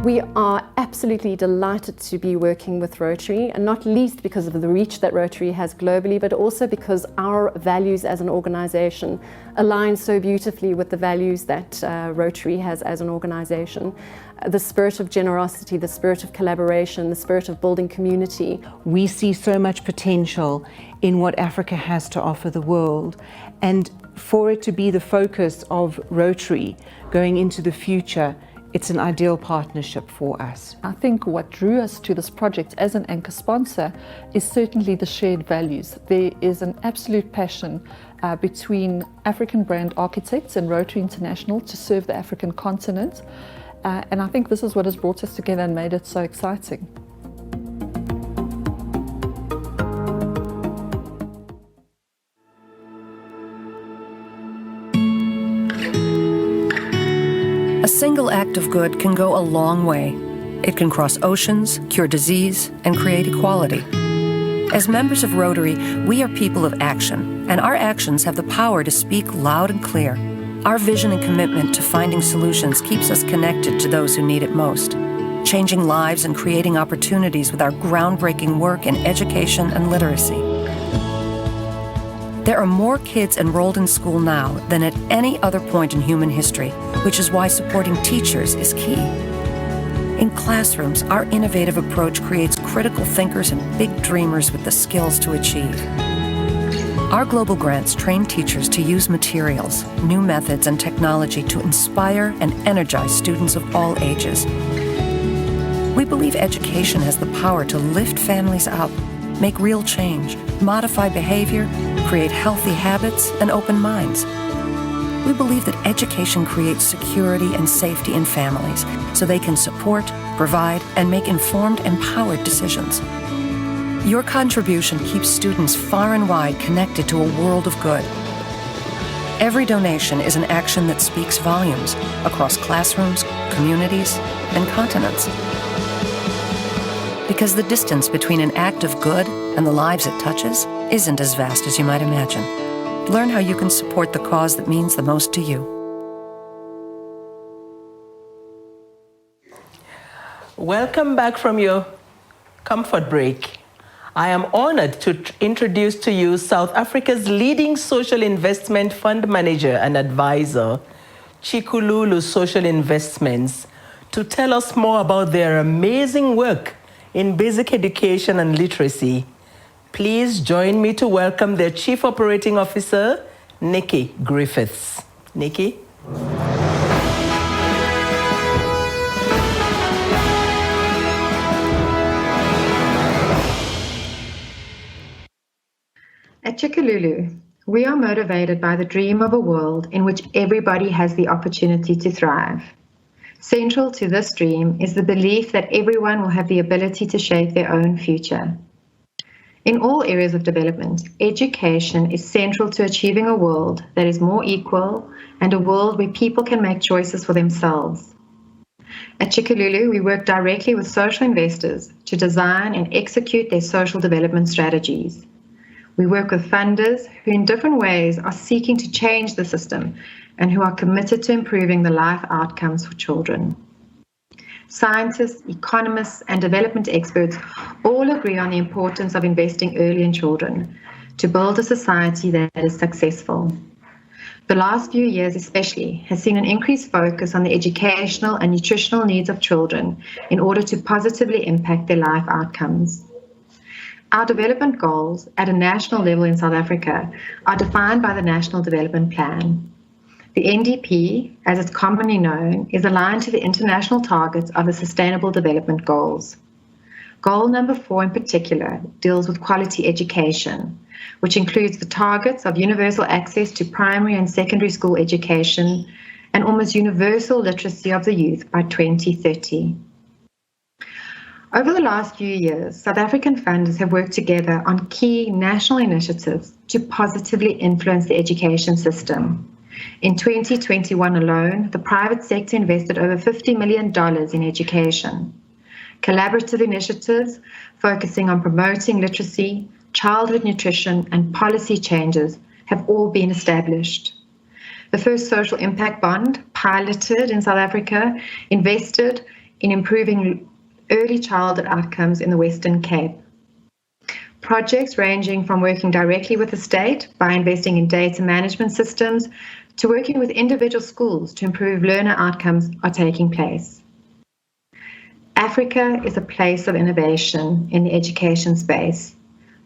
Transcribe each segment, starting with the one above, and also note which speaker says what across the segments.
Speaker 1: We are absolutely delighted to be working with Rotary, and not least because of the reach that Rotary has globally, but also because our values as an organisation align so beautifully with the values that Rotary has as an organisation. The spirit of generosity, the spirit of collaboration, the spirit of building community.
Speaker 2: We see so much potential in what Africa has to offer the world, and for it to be the focus of Rotary going into the future, it's an ideal partnership for us.
Speaker 3: I think what drew us to this project as an anchor sponsor is certainly the shared values. There is an absolute passion between African brand architects and Rotary International to serve the African continent. And I think this is what has brought us together and made it so exciting.
Speaker 4: A single act of good can go a long way. It can cross oceans, cure disease, and create equality. As members of Rotary, we are people of action, and our actions have the power to speak loud and clear. Our vision and commitment to finding solutions keeps us connected to those who need it most, changing lives and creating opportunities with our groundbreaking work in education and literacy. There are more kids enrolled in school now than at any other point in human history, which is why supporting teachers is key. In classrooms, our innovative approach creates critical thinkers and big dreamers with the skills to achieve. Our global grants train teachers to use materials, new methods, and technology to inspire and energize students of all ages. We believe education has the power to lift families up, make real change, modify behavior, create healthy habits, and open minds. We believe that education creates security and safety in families so they can support, provide, and make informed, empowered decisions. Your contribution keeps students far and wide connected to a world of good. Every donation is an action that speaks volumes across classrooms, communities, and continents. Because the distance between an act of good and the lives it touches isn't as vast as you might imagine. Learn how you can support the cause that means the most to you.
Speaker 5: Welcome back from your comfort break. I am honored to introduce to you South Africa's leading social investment fund manager and advisor, Chikululu Social Investments, to tell us more about their amazing work in basic education and literacy. Please join me to welcome their Chief Operating Officer, Nikki Griffiths. Nikki?
Speaker 6: At Chikululu, we are motivated by the dream of a world in which everybody has the opportunity to thrive. Central to this dream is the belief that everyone will have the ability to shape their own future. In all areas of development, education is central to achieving a world that is more equal and a world where people can make choices for themselves. At Chikululu, we work directly with social investors to design and execute their social development strategies. We work with funders who in different ways are seeking to change the system and who are committed to improving the life outcomes for children. Scientists, economists, and development experts all agree on the importance of investing early in children to build a society that is successful. The last few years especially has seen an increased focus on the educational and nutritional needs of children in order to positively impact their life outcomes. Our development goals at a national level in South Africa are defined by the National Development Plan. The NDP, as it's commonly known, is aligned to the international targets of the Sustainable Development Goals. Goal number 4 in particular deals with quality education, which includes the targets of universal access to primary and secondary school education and almost universal literacy of the youth by 2030. Over the last few years, South African funders have worked together on key national initiatives to positively influence the education system. In 2021 alone, the private sector invested over $50 million in education. Collaborative initiatives focusing on promoting literacy, childhood nutrition, and policy changes have all been established. The first social impact bond, piloted in South Africa, invested in improving early childhood outcomes in the Western Cape. Projects ranging from working directly with the state by investing in data management systems to working with individual schools to improve learner outcomes are taking place. Africa is a place of innovation in the education space.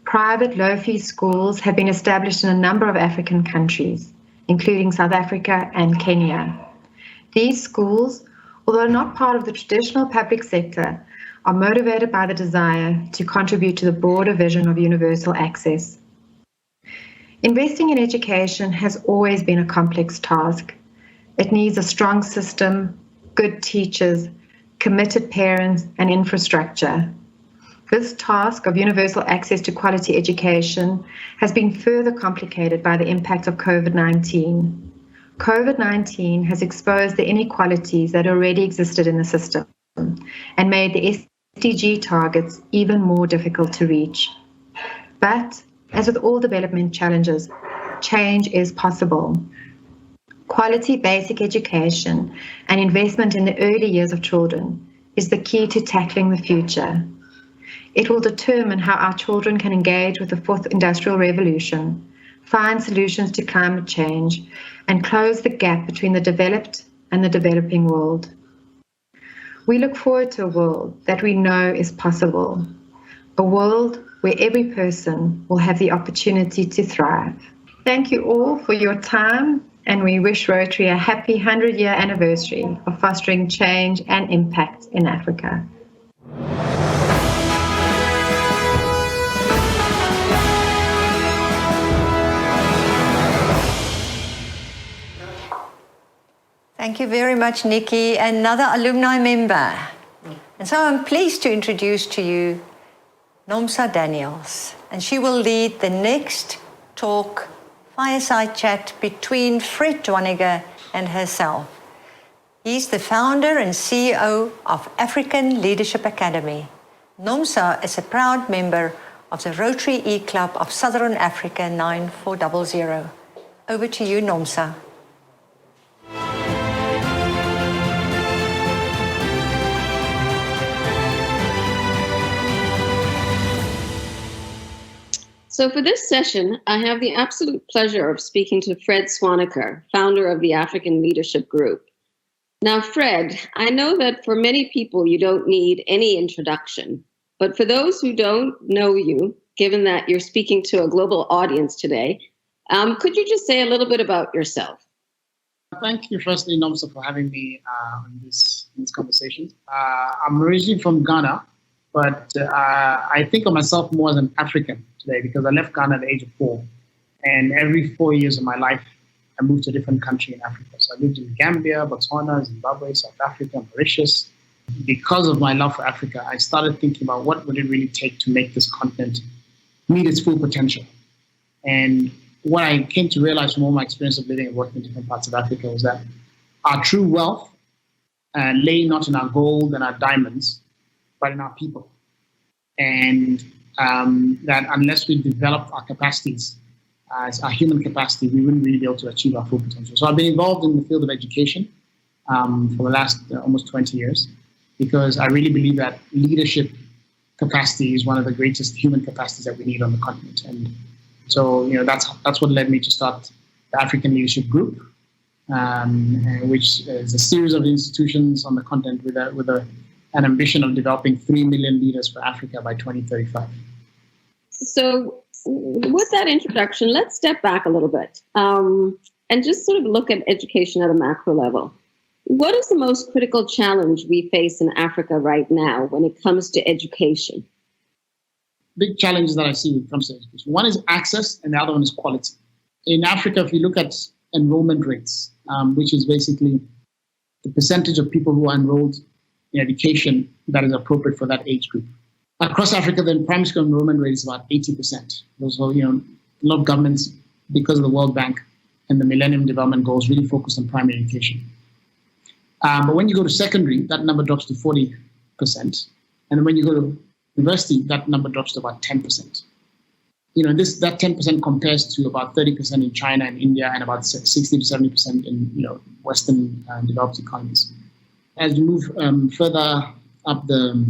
Speaker 6: Private low-fee schools have been established in a number of African countries, including South Africa and Kenya. These schools, although not part of the traditional public sector, are motivated by the desire to contribute to the broader vision of universal access. Investing in education has always been a complex task. It needs a strong system, good teachers, committed parents, and infrastructure. This task of universal access to quality education has been further complicated by the impact of COVID-19. COVID-19 has exposed the inequalities that already existed in the system and made the SDG targets even more difficult to reach. But as with all development challenges, change is possible. Quality basic education and investment in the early years of children is the key to tackling the future. It will determine how our children can engage with the fourth industrial revolution, find solutions to climate change, and close the gap between the developed and the developing world. We look forward to a world that we know is possible, a world where every person will have the opportunity to thrive. Thank you all for your time, and we wish Rotary a happy 100-year anniversary of fostering change and impact in Africa.
Speaker 7: Thank you very much, Nikki, another alumni member. And so I'm pleased to introduce to you Nomsa Daniels, and she will lead the next talk, fireside chat between Fred Dwaniger and herself. He's the founder and CEO of African Leadership Academy. Nomsa is a proud member of the Rotary E-Club of Southern Africa 9400. Over to you, Nomsa.
Speaker 8: So for this session, I have the absolute pleasure of speaking to Fred Dwaniger, founder of the African Leadership Group. Now, Fred, I know that for many people you don't need any introduction, but for those who don't know you, given that you're speaking to a global audience today, could you just say a little bit about yourself?
Speaker 9: Thank you, firstly, Nomsa, for having me in this conversation. I'm originally from Ghana, but I think of myself more as an African today because I left Ghana at the age of 4. And every 4 years of my life, I moved to a different country in Africa. So I lived in Gambia, Botswana, Zimbabwe, South Africa, Mauritius. Because of my love for Africa, I started thinking about what would it really take to make this continent meet its full potential. And what I came to realize from all my experience of living and working in different parts of Africa was that our true wealth lay not in our gold and our diamonds, but in our people. And that unless we develop our capacities, as our human capacity, we wouldn't really be able to achieve our full potential. So I've been involved in the field of education for the last almost 20 years, because I really believe that leadership capacity is one of the greatest human capacities that we need on the continent. And so, that's what led me to start the African Leadership Group, which is a series of institutions on the continent with an ambition of developing 3 million leaders for Africa by 2035.
Speaker 8: So with that introduction, let's step back a little bit and just sort of look at education at a macro level. What is the most critical challenge we face in Africa right now when it comes to education?
Speaker 9: Big challenges that I see when it comes to education. One is access, and the other one is quality. In Africa, if you look at enrollment rates, which is basically the percentage of people who are enrolled in education that is appropriate for that age group. Across Africa, the primary school enrollment rate is about 80%. So, a lot of governments, because of the World Bank and the Millennium Development Goals, really focus on primary education. But when you go to secondary, that number drops to 40%. And when you go to university, that number drops to about 10%. That 10% compares to about 30% in China and India and about 60 to 70% in Western developed economies. as you move further up the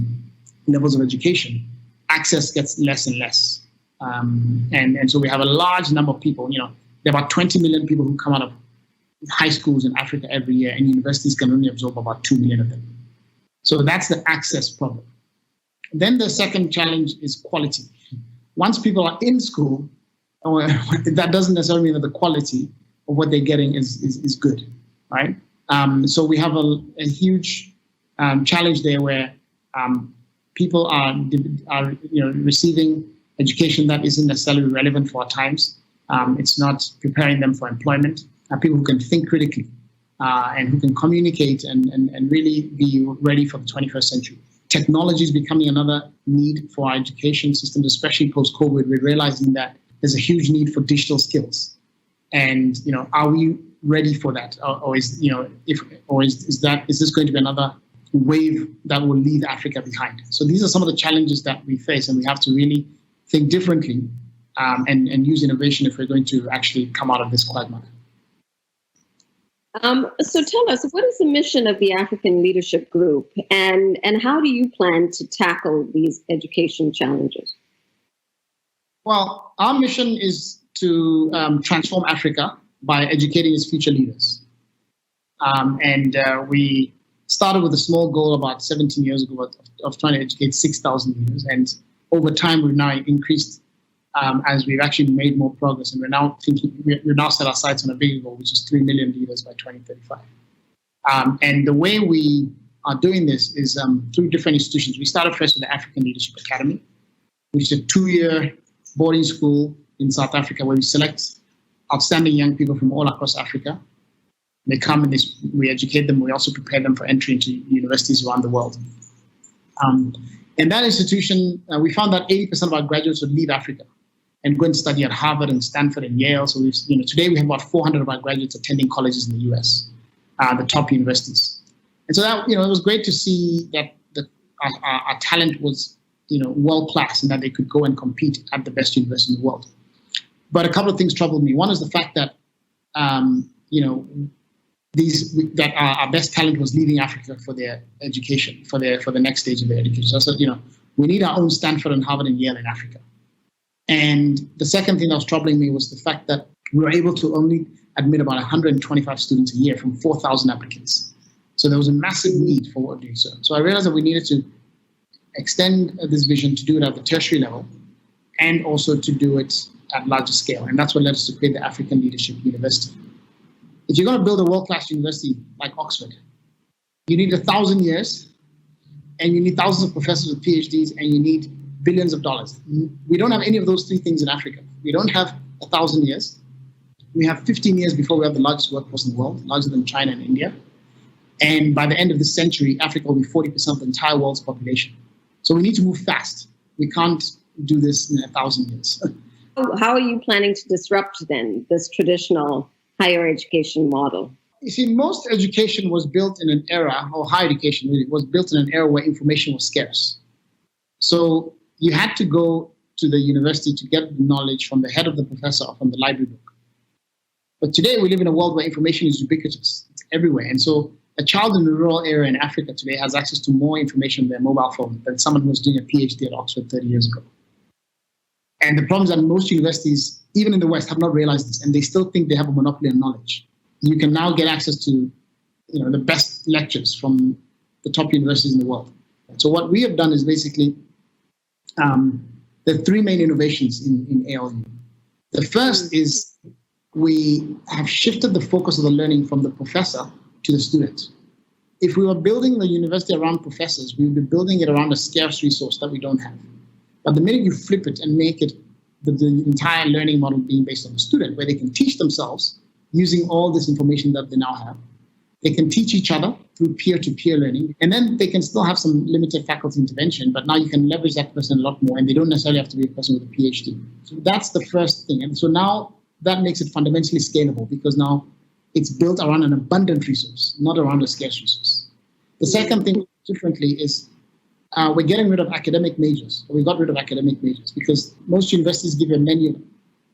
Speaker 9: levels of education, access gets less and less. And so we have a large number of people, there are about 20 million people who come out of high schools in Africa every year, and universities can only absorb about 2 million of them. So that's the access problem. Then the second challenge is quality. Once people are in school, that doesn't necessarily mean that the quality of what they're getting is good, right? So we have a huge challenge there where people are receiving education that isn't necessarily relevant for our times. It's not preparing them for employment. People who can think critically and who can communicate and really be ready for the 21st century. Technology is becoming another need for our education systems, especially post-COVID. We're realizing that there's a huge need for digital skills. And, are we ready for that? Or is this going to be another wave that will leave Africa behind? So these are some of the challenges that we face, and we have to really think differently and use innovation if we're going to actually come out of this quagmire.
Speaker 8: So tell us, what is the mission of the African Leadership Group, and how do you plan to tackle these education challenges?
Speaker 9: Well, our mission is to transform Africa by educating its future leaders. We started with a small goal about 17 years ago of trying to educate 6,000 leaders. And over time, we've now increased as we've actually made more progress. And we're now set our sights on a bigger goal, which is 3 million leaders by 2035. And the way we are doing this is through different institutions. We started first with the African Leadership Academy, which is a 2-year boarding school in South Africa where we select outstanding young people from all across Africa. They come and we educate them. We also prepare them for entry into universities around the world. In that institution, we found that 80% of our graduates would leave Africa and go and study at Harvard and Stanford and Yale. So today we have about 400 of our graduates attending colleges in the US, the top universities. And so that, it was great to see that our talent was, world-class and that they could go and compete at the best university in the world. But a couple of things troubled me. One is the fact that, that our best talent was leaving Africa for their education, for the next stage of their education. So I said, we need our own Stanford and Harvard and Yale in Africa. And the second thing that was troubling me was the fact that we were able to only admit about 125 students a year from 4,000 applicants. So there was a massive need for what we're doing. So I realized that we needed to extend this vision to do it at the tertiary level and also to do it at larger scale. And that's what led us to create the African Leadership University. If you're going to build a world-class university like Oxford, you need 1,000 years, and you need thousands of professors with PhDs, and you need billions of dollars. We don't have any of those three things in Africa. We don't have 1,000 years. We have 15 years before we have the largest workforce in the world, larger than China and India. And by the end of this century, Africa will be 40% of the entire world's population. So we need to move fast. We can't do this in 1,000 years.
Speaker 8: How are you planning to disrupt, then, this traditional higher education model?
Speaker 9: You see, most education was built in an era, or higher education really, was built in an era where information was scarce. So you had to go to the university to get the knowledge from the head of the professor or from the library book. But today we live in a world where information is ubiquitous. It's everywhere. And so a child in a rural area in Africa today has access to more information on their mobile phone than someone who was doing a PhD at Oxford 30 years ago. And the problem is that most universities, even in the West, have not realized this, and they still think they have a monopoly on knowledge. You can now get access to, the best lectures from the top universities in the world. So what we have done is basically the three main innovations in ALU. The first is we have shifted the focus of the learning from the professor to the student. If we were building the university around professors, we would be building it around a scarce resource that we don't have. But the minute you flip it and make it the entire learning model being based on the student, where they can teach themselves using all this information that they now have, they can teach each other through peer-to-peer learning, and then they can still have some limited faculty intervention, but now you can leverage that person a lot more, and they don't necessarily have to be a person with a PhD. So that's the first thing. And so now that makes it fundamentally scalable, because now it's built around an abundant resource, not around a scarce resource. The second thing differently is we're getting rid of academic majors. We got rid of academic majors because most universities give you a menu: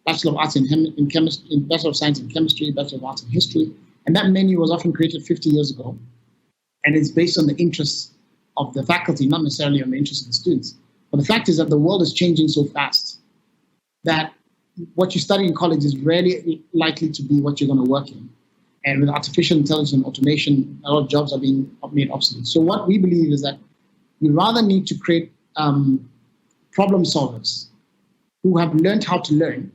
Speaker 9: Bachelor of Arts in Chemistry, Bachelor of Science in Chemistry, Bachelor of Arts in History, and that menu was often created 50 years ago. and it's based on the interests of the faculty, not necessarily on the interests of the students. But the fact is that the world is changing so fast that what you study in college is rarely likely to be what you're going to work in. And with artificial intelligence and automation, a lot of jobs are being made obsolete. So what we believe is that you rather need to create problem solvers who have learned how to learn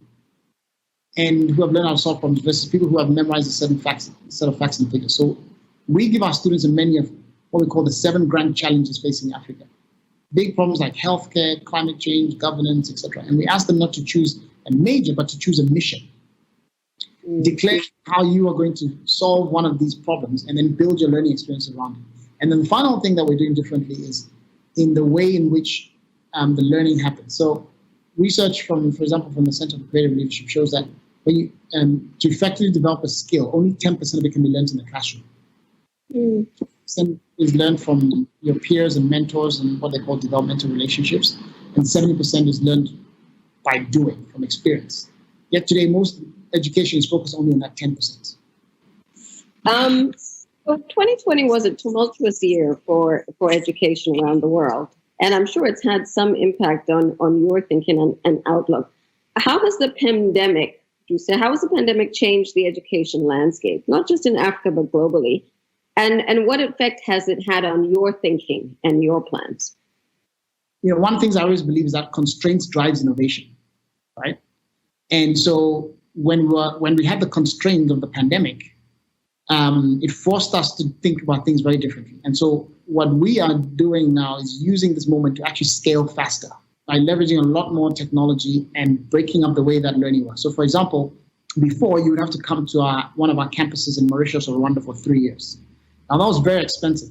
Speaker 9: and who have learned how to solve problems versus people who have memorized a set of facts and figures. So we give our students a menu of what we call the 7 grand challenges facing Africa. Big problems like healthcare, climate change, governance, etc. And we ask them not to choose a major, but to choose a mission. Declare how you are going to solve one of these problems and then build your learning experience around it. And then the final thing that we're doing differently is in the way in which the learning happens. So research from, for example, from the Center for Creative Leadership shows that when you, to effectively develop a skill, only 10% of it can be learned in the classroom. 10% is learned from your peers and mentors and what they call developmental relationships, and 70% is learned by doing, from experience. Yet today, most education is focused only on that 10%.
Speaker 8: So 2020 was a tumultuous year for education around the world, and I'm sure it's had some impact on your thinking and outlook. How has the pandemic changed the education landscape, not just in Africa, but globally? And what effect has it had on your thinking and your plans?
Speaker 9: You know, one of the things I always believe is that constraints drives innovation, right? And so when we had the constraints of the pandemic, it forced us to think about things very differently. And so what we are doing now is using this moment to actually scale faster by leveraging a lot more technology and breaking up the way that learning works. So for example, before you would have to come to one of our campuses in Mauritius or Rwanda for 3 years. Now that was very expensive,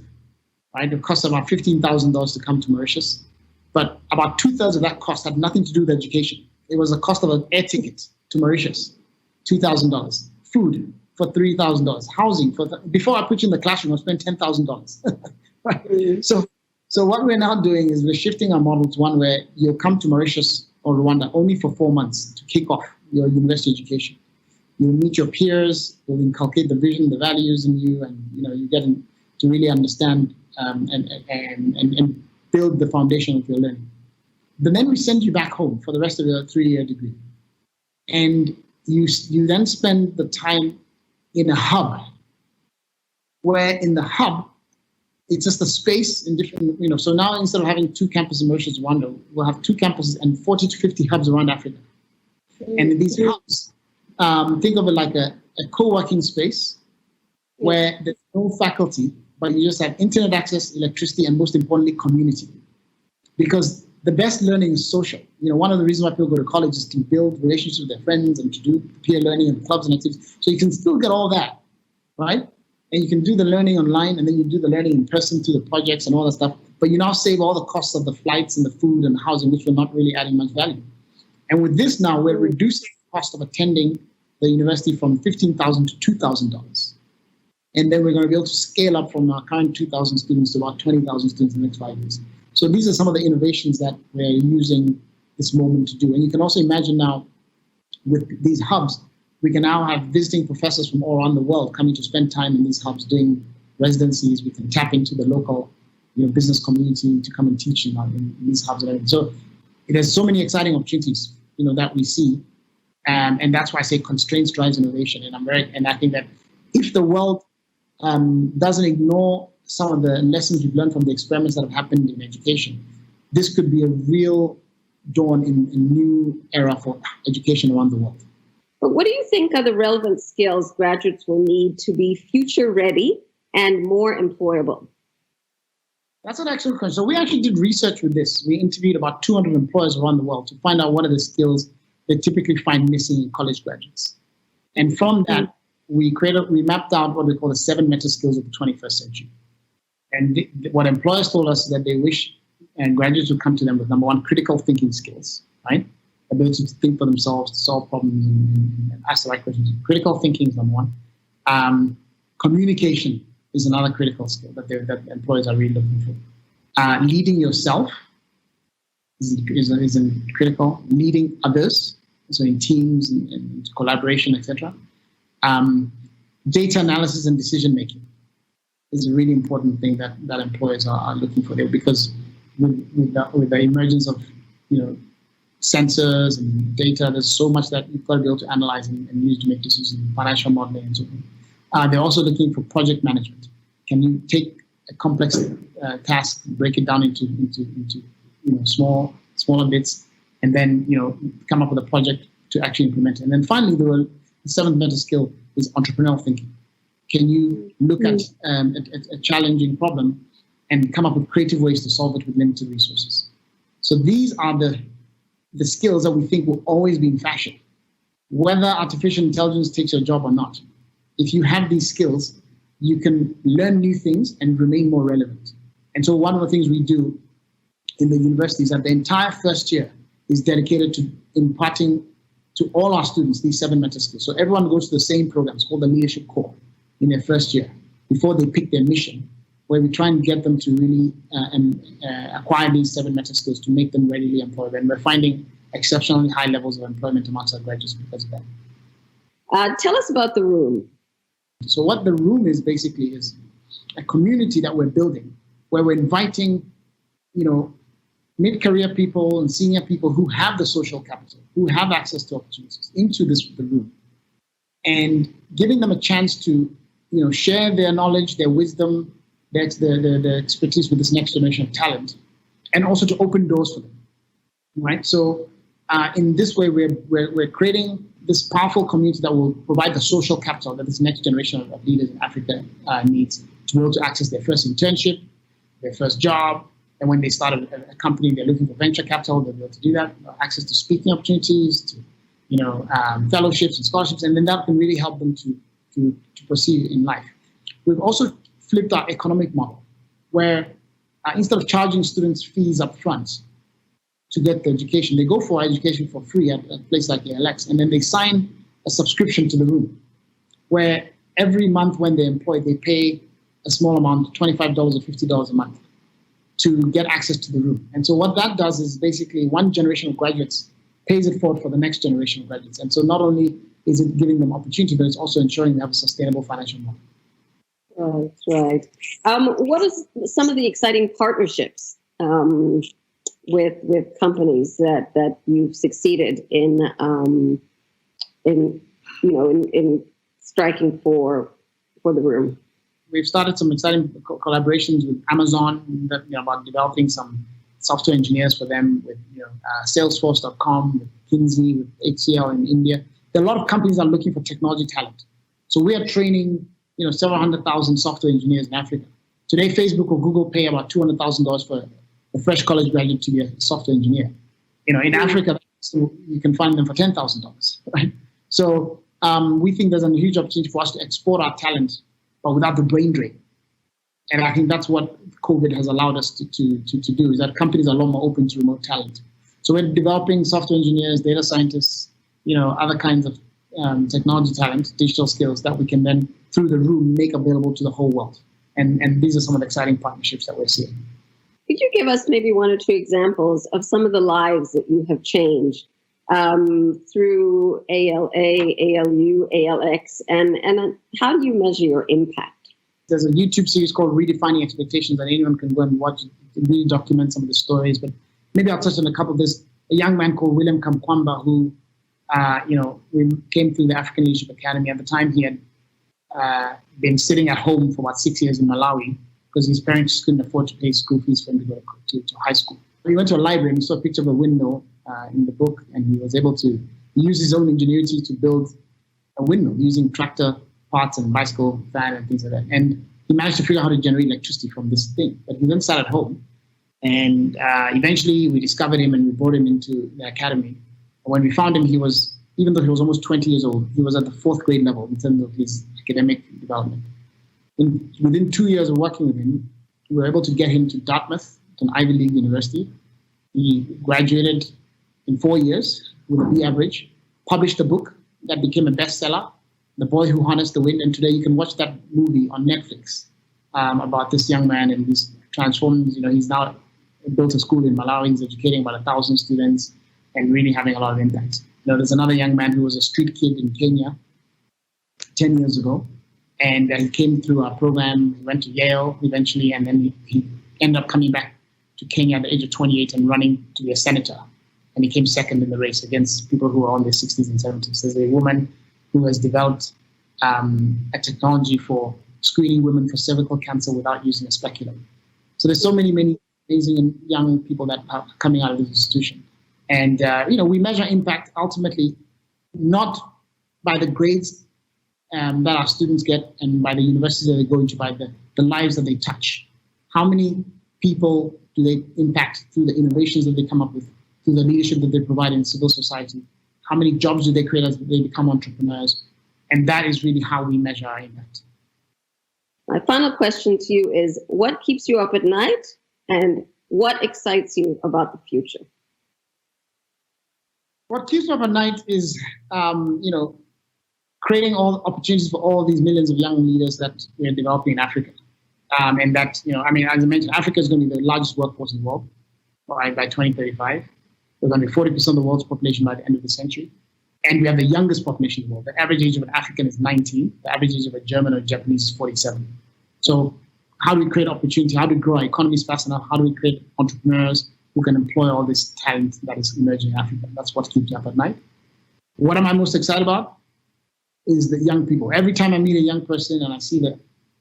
Speaker 9: right? It cost about $15,000 to come to Mauritius, but about 2/3 of that cost had nothing to do with education. It was the cost of an air ticket to Mauritius, $2,000. Food for $3,000. Housing before I put you in the classroom, I spent $10,000. Right? So what we're now doing is we're shifting our model to one where you'll come to Mauritius or Rwanda only for 4 months to kick off your university education. You'll meet your peers, you'll inculcate the vision, the values in you, and you get to really understand and build the foundation of your learning. But then we send you back home for the rest of your 3-year degree. And you then spend the time in a hub, where in the hub, it's just a space in different, so now instead of having 2 campuses in Mauritius, Rwanda, we'll have 2 campuses and 40 to 50 hubs around Africa. And in these hubs, think of it like a co-working space where there's no faculty, but you just have internet access, electricity, and most importantly, community. Because the best learning is social. One of the reasons why people go to college is to build relationships with their friends and to do peer learning and clubs and activities. So you can still get all that, right? And you can do the learning online, and then you do the learning in person through the projects and all that stuff. But you now save all the costs of the flights and the food and the housing, which were not really adding much value. And with this now, we're reducing the cost of attending the university from $15,000 to $2,000. And then we're going to be able to scale up from our current 2,000 students to about 20,000 students in the next 5 years. So these are some of the innovations that we're using this moment to do. And you can also imagine now with these hubs, we can now have visiting professors from all around the world coming to spend time in these hubs doing residencies. We can tap into the local business community to come and teach in these hubs. So it has so many exciting opportunities that we see. And that's why I say constraints drives innovation. And I think that if the world doesn't ignore some of the lessons we've learned from the experiments that have happened in education, this could be a real dawn in a new era for education around the world.
Speaker 8: But what do you think are the relevant skills graduates will need to be future ready and more employable?
Speaker 9: That's an excellent question. So we actually did research with this. We interviewed about 200 employers around the world to find out what are the skills they typically find missing in college graduates. And from that, we mapped out what we call the 7 meta skills of the 21st century. And what employers told us is that they wish and graduates would come to them with, number 1, critical thinking skills, right? Ability to think for themselves, to solve problems, and ask the right questions. Critical thinking is number 1. Communication is another critical skill that employers are really looking for. Leading yourself is critical. Leading others, so in teams and collaboration, etc. Data analysis and decision making. is a really important thing that employers are looking for there, because with the emergence of sensors and data, there's so much that you've got to be able to analyze and use to make decisions, financial modeling and so on. They're also looking for project management. Can you take a complex task, break it down into smaller bits, and then come up with a project to actually implement it? And then finally, the seventh mental skill is entrepreneurial thinking. Can you look at a challenging problem and come up with creative ways to solve it with limited resources? So these are the skills that we think will always be in fashion, whether artificial intelligence takes your job or not. If you have these skills, you can learn new things and remain more relevant. And so one of the things we do in the university is that the entire first year is dedicated to imparting to all our students these 7 meta skills. So everyone goes to the same program. It's called the Leadership Core in their first year before they pick their mission, where we try and get them to really acquire these 7 meta skills to make them readily employable. And we're finding exceptionally high levels of employment amongst our graduates because of that.
Speaker 8: Tell us about the room.
Speaker 9: So what the room is basically is a community that we're building, where we're inviting, mid-career people and senior people who have the social capital, who have access to opportunities, into the room, and giving them a chance to, share their knowledge, their wisdom, the expertise with this next generation of talent, and also to open doors for them, right? So in this way, we're creating this powerful community that will provide the social capital that this next generation of leaders in Africa needs to be able to access their first internship, their first job, and when they start a company, they're looking for venture capital, they'll be able to do that, access to speaking opportunities, to fellowships and scholarships, and then that can really help them to proceed in life. We've also flipped our economic model, where instead of charging students fees up front to get the education, they go for education for free at a place like ALX, and then they sign a subscription to the room, where every month when they're employed, they pay a small amount, $25 or $50 a month, to get access to the room. And so what that does is basically one generation of graduates pays it forward for the next generation of graduates. And so not only is it giving them opportunity, but it's also ensuring they have a sustainable financial model.
Speaker 8: Right. What is some of the exciting partnerships with companies that you've succeeded in striking for the room?
Speaker 9: We've started some exciting collaborations with Amazon about developing some software engineers for them, with Salesforce.com, with Kinsey, with HCL in India. There are a lot of companies that are looking for technology talent. So we are training several 100,000 software engineers in Africa. Today, Facebook or Google pay about $200,000 for a fresh college graduate to be a software engineer. In Africa, you can find them for $10,000, right? So we think there's a huge opportunity for us to export our talent, but without the brain drain. And I think that's what COVID has allowed us to do, is that companies are a lot more open to remote talent. So we're developing software engineers, data scientists, other kinds of technology talent, digital skills that we can then, through the room, make available to the whole world. And these are some of the exciting partnerships that we're seeing.
Speaker 8: Could you give us maybe 1 or 2 examples of some of the lives that you have changed through ALA, ALU, ALX, and how do you measure your impact?
Speaker 9: There's a YouTube series called Redefining Expectations that anyone can go and watch. It really documents some of the stories, but maybe I'll touch on a couple of this. A young man called William Kamkwamba, who, we came through the African Leadership Academy. At the time, he had been sitting at home for about 6 years in Malawi because his parents couldn't afford to pay school fees for him to go to high school. He went to a library and he saw a picture of a windmill in the book, and he was able to use his own ingenuity to build a windmill using tractor parts and bicycle fan and things like that. And he managed to figure out how to generate electricity from this thing. But he then sat at home, and eventually we discovered him and we brought him into the academy. And when we found him, he was, even though he was almost 20 years old, he was at the 4th grade level in terms of his academic development. Within 2 years of working with him, we were able to get him to Dartmouth, an Ivy League university. He graduated in 4 years with a B average, published a book that became a bestseller, The Boy Who Harnessed the Wind, and today you can watch that movie on Netflix about this young man, and he's transformed. He's now built a school in Malawi. He's educating about 1,000 students and really having a lot of impact. There's another young man who was a street kid in Kenya 10 years ago, And he came through our program, he went to Yale eventually, and then he ended up coming back to Kenya at the age of 28 and running to be a senator. And he came second in the race against people who are in their 60s and 70s. There's a woman who has developed a technology for screening women for cervical cancer without using a speculum. So there's so many amazing and young people that are coming out of this institution. And, we measure impact ultimately not by the grades that our students get and by the universities that they go into, by the lives that they touch. How many people do they impact through the innovations that they come up with, through the leadership that they provide in civil society? How many jobs do they create as they become entrepreneurs? And that is really how we measure our impact.
Speaker 8: My final question to you is, what keeps you up at night and what excites you about the future?
Speaker 9: What keeps me up at night is, creating all opportunities for all these millions of young leaders that we're developing in Africa. And that, as I mentioned, Africa is going to be the largest workforce in the world by 2035. We're going to be 40% of the world's population by the end of the century. And we have the youngest population in the world. The average age of an African is 19. The average age of a German or Japanese is 47. So how do we create opportunity? How do we grow our economies fast enough? How do we create entrepreneurs who can employ all this talent that is emerging in Africa? That's what keeps me up at night. What am I most excited about? Is the young people. Every time I meet a young person and I see the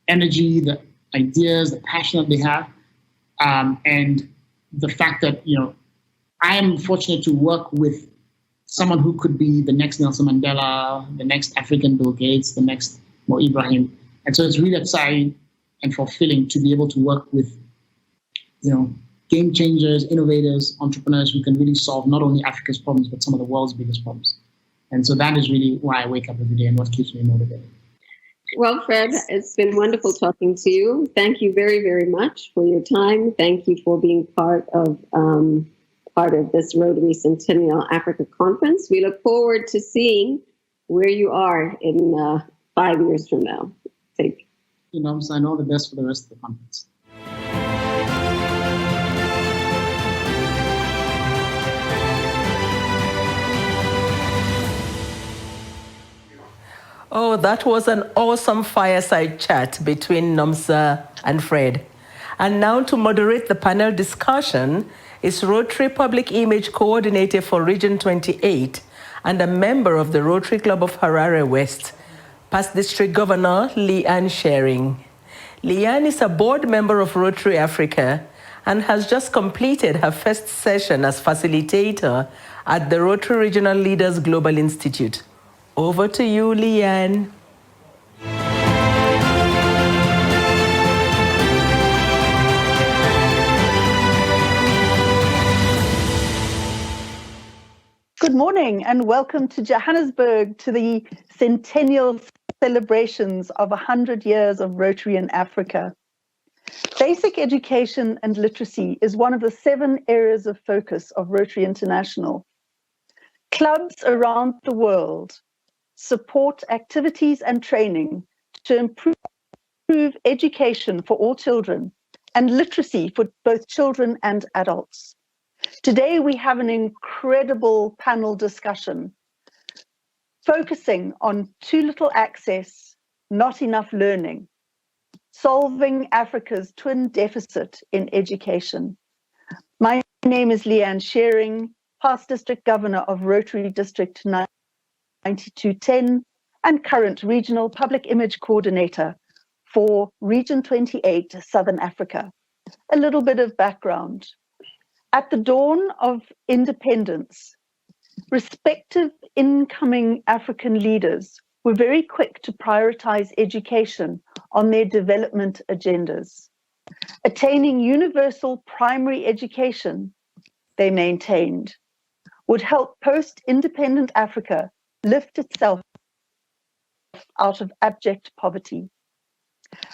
Speaker 9: energy, the ideas, the passion that they have, and the fact that, I am fortunate to work with someone who could be the next Nelson Mandela, the next African Bill Gates, the next Mo Ibrahim. And so it's really exciting and fulfilling to be able to work with, game changers, innovators, entrepreneurs who can really solve not only Africa's problems, but some of the world's biggest problems. And so that is really why I wake up every day and what keeps me motivated.
Speaker 8: Well, Fred, it's been wonderful talking to you. Thank you very, very much for your time. Thank you for being part of this Rotary Centennial Africa Conference. We look forward to seeing where you are in 5 years from now. Take
Speaker 9: care. And all the best for the rest of the conference.
Speaker 5: Oh, that was an awesome fireside chat between Nomsa and Fred. And now to moderate the panel discussion is Rotary Public Image Coordinator for Region 28 and a member of the Rotary Club of Harare West, past District Governor Leanne Shearing. Leanne is a board member of Rotary Africa and has just completed her first session as facilitator at the Rotary Regional Leaders Global Institute. Over to you, Leanne.
Speaker 10: Good morning and welcome to Johannesburg to the centennial celebrations of 100 years of Rotary in Africa. Basic education and literacy is one of the 7 areas of focus of Rotary International. Clubs around the world support activities and training to improve education for all children and literacy for both children and adults. Today we have an incredible panel discussion focusing on too little access, not enough learning, solving Africa's twin deficit in education. My name is Leanne Shearing, past District Governor of Rotary District 9210 and current Regional Public Image Coordinator for Region 28, Southern Africa. A little bit of background. At the dawn of independence, respective incoming African leaders were very quick to prioritize education on their development agendas. Attaining universal primary education, they maintained, would help post-independent Africa lift itself out of abject poverty.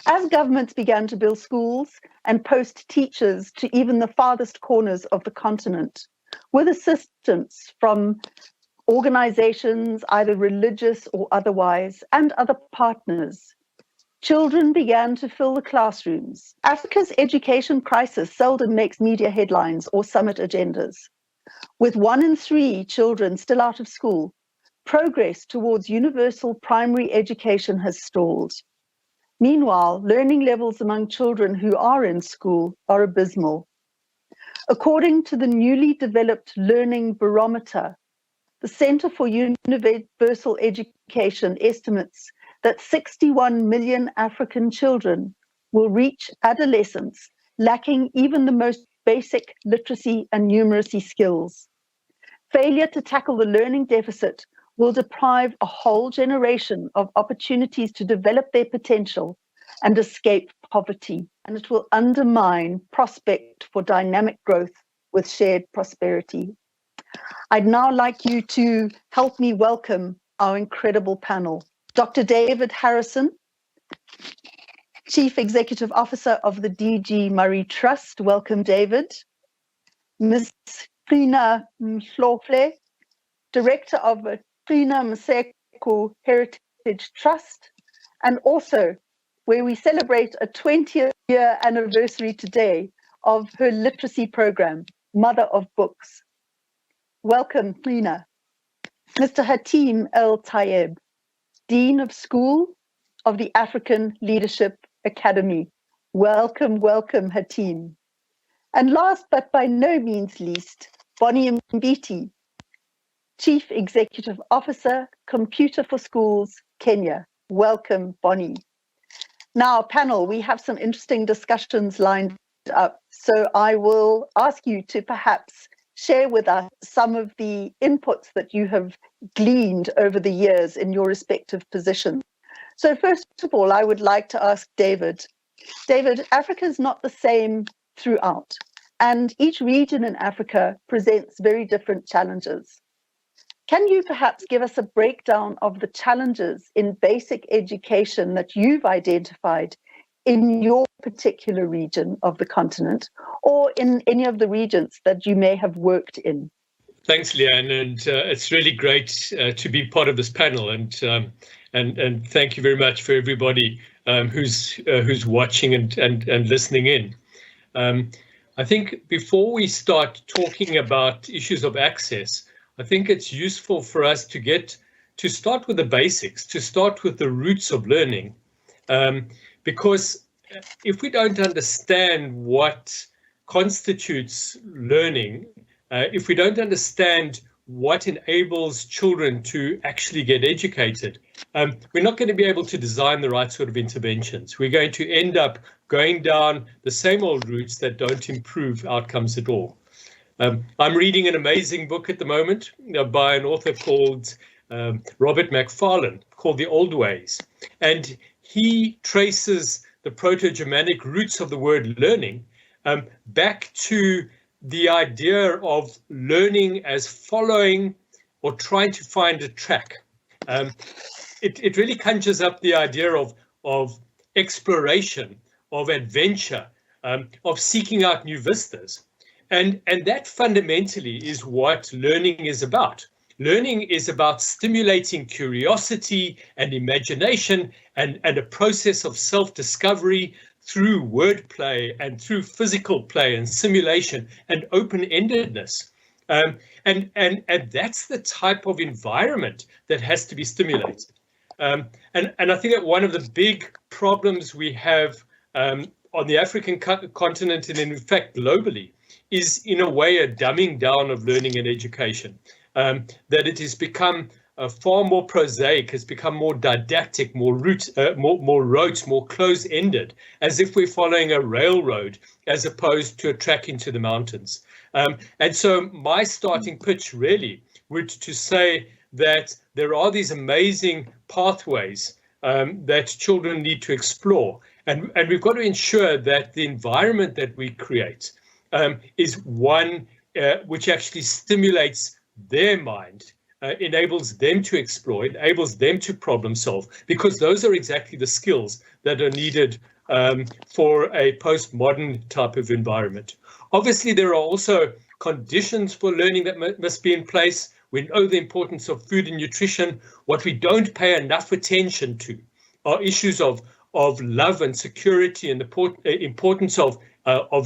Speaker 10: As governments began to build schools and post teachers to even the farthest corners of the continent, with assistance from organizations, either religious or otherwise, and other partners, children began to fill the classrooms. Africa's education crisis seldom makes media headlines or summit agendas. With 1 in 3 children still out of school, progress towards universal primary education has stalled. Meanwhile, learning levels among children who are in school are abysmal. According to the newly developed Learning Barometer, the Center for Universal Education estimates that 61 million African children will reach adolescence lacking even the most basic literacy and numeracy skills. Failure to tackle the learning deficit will deprive a whole generation of opportunities to develop their potential and escape poverty, and it will undermine prospect for dynamic growth with shared prosperity. I'd now like you to help me welcome our incredible panel. Dr. David Harrison, Chief Executive Officer of the DG Murray Trust. Welcome, David. Ms. Trina Mhlophe, Director of the Trina Maseko Heritage Trust, and also where we celebrate a 20th year anniversary today of her literacy program, Mother of Books. Welcome, Trina. Mr. Hatim El Tayeb, Dean of School of the African Leadership Academy. Welcome, welcome, Hatim. And last but by no means least, Bonnie Mbiti, Chief Executive Officer, Computer for Schools, Kenya. Welcome, Bonnie. Now, panel, we have some interesting discussions lined up, so I will ask you to perhaps share with us some of the inputs that you have gleaned over the years in your respective positions. So first of all, I would like to ask David. David, Africa is not the same throughout, and each region in Africa presents very different challenges. Can you perhaps give us a breakdown of the challenges in basic education that you've identified in your particular region of the continent, or in any of the regions that you may have worked in?
Speaker 11: Thanks, Leanne, and it's really great to be part of this panel, and thank you very much for everybody who's watching and listening in. I think before we start talking about issues of access, I think it's useful for us to start with the basics, to start with the roots of learning, because if we don't understand what constitutes learning, if we don't understand what enables children to actually get educated, we're not going to be able to design the right sort of interventions. We're going to end up going down the same old routes that don't improve outcomes at all. I'm reading an amazing book at the moment by an author called Robert Macfarlane, called The Old Ways. And he traces the Proto-Germanic roots of the word learning back to the idea of learning as following or trying to find a track. It really conjures up the idea of exploration, of adventure, of seeking out new vistas. And that fundamentally is what learning is about. Learning is about stimulating curiosity and imagination and a process of self-discovery through wordplay and through physical play and simulation and open-endedness. And that's the type of environment that has to be stimulated. And I think that one of the big problems we have on the African continent and in fact globally is in a way a dumbing down of learning and education, that it has become far more prosaic, has become more didactic, more rote, more close-ended, as if we're following a railroad as opposed to a track into the mountains. And so my starting pitch really would to say that there are these amazing pathways that children need to explore. And we've got to ensure that the environment that we create is one which actually stimulates their mind, enables them to explore, enables them to problem solve, because those are exactly the skills that are needed for a postmodern type of environment. Obviously, there are also conditions for learning that must be in place. We know the importance of food and nutrition. What we don't pay enough attention to are issues of love and security and the importance of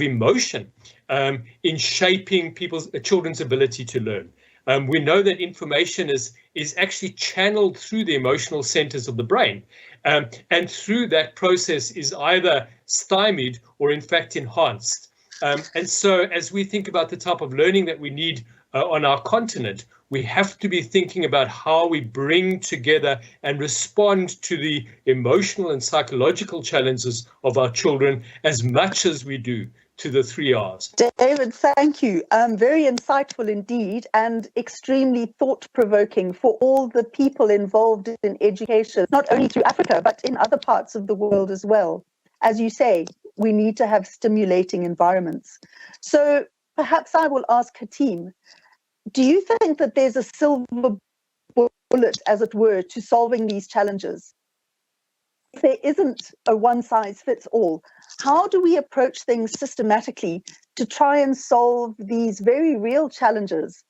Speaker 11: emotion in shaping children's ability to learn. We know that information is actually channeled through the emotional centers of the brain. And through that process is either stymied or in fact enhanced. And so as we think about the type of learning that we need on our continent, we have to be thinking about how we bring together and respond to the emotional and psychological challenges of our children as much as we do to the 3 R's.
Speaker 10: David, thank you. Very insightful indeed, and extremely thought-provoking for all the people involved in education, not only through Africa, but in other parts of the world as well. As you say, we need to have stimulating environments. So perhaps I will ask Hatim, do you think that there's a silver bullet, as it were, to solving these challenges? If there isn't a one-size-fits-all, how do we approach things systematically to try and solve these very real challenges,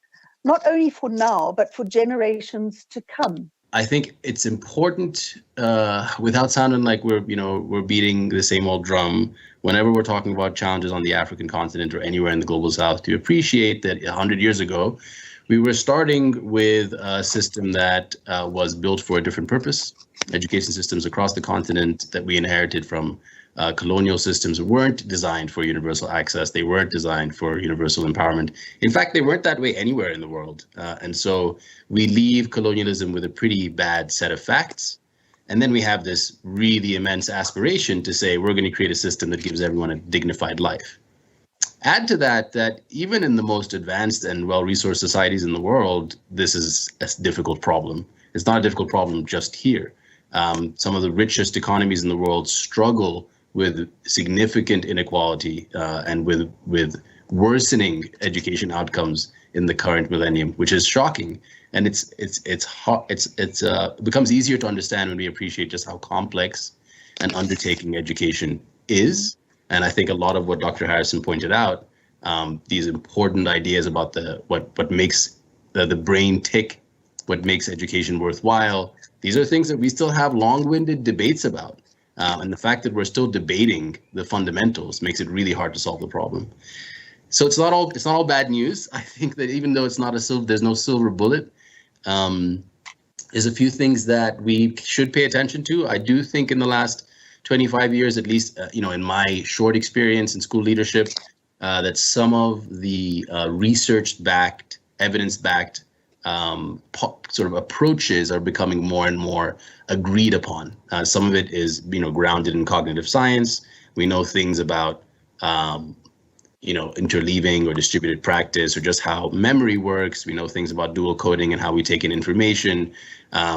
Speaker 10: not only for now, but for generations to come?
Speaker 12: I think it's important, without sounding like we're beating the same old drum, whenever we're talking about challenges on the African continent or anywhere in the global south, to appreciate that 100 years ago, we were starting with a system that was built for a different purpose. Education systems across the continent that we inherited from colonial systems weren't designed for universal access. They weren't designed for universal empowerment. In fact, they weren't that way anywhere in the world. And so we leave colonialism with a pretty bad set of facts. And then we have this really immense aspiration to say we're going to create a system that gives everyone a dignified life. Add to that, that even in the most advanced and well-resourced societies in the world, this is a difficult problem. It's not a difficult problem just here. Some of the richest economies in the world struggle with significant inequality and with worsening education outcomes in the current millennium, which is shocking. And it becomes easier to understand when we appreciate just how complex an undertaking education is. And I think a lot of what Dr. Harrison pointed out, these important ideas about what makes the brain tick, what makes education worthwhile, these are things that we still have long-winded debates about. And the fact that we're still debating the fundamentals makes it really hard to solve the problem. So it's not all bad news. I think that even though there's no silver bullet, there's a few things that we should pay attention to. I do think in the last 25 years, at least, in my short experience in school leadership, that some of the research-backed, evidence-backed sort of approaches are becoming more and more agreed upon. Some of it is, grounded in cognitive science. We know things about, interleaving or distributed practice, or just how memory works. We know things about dual coding and how we take in information.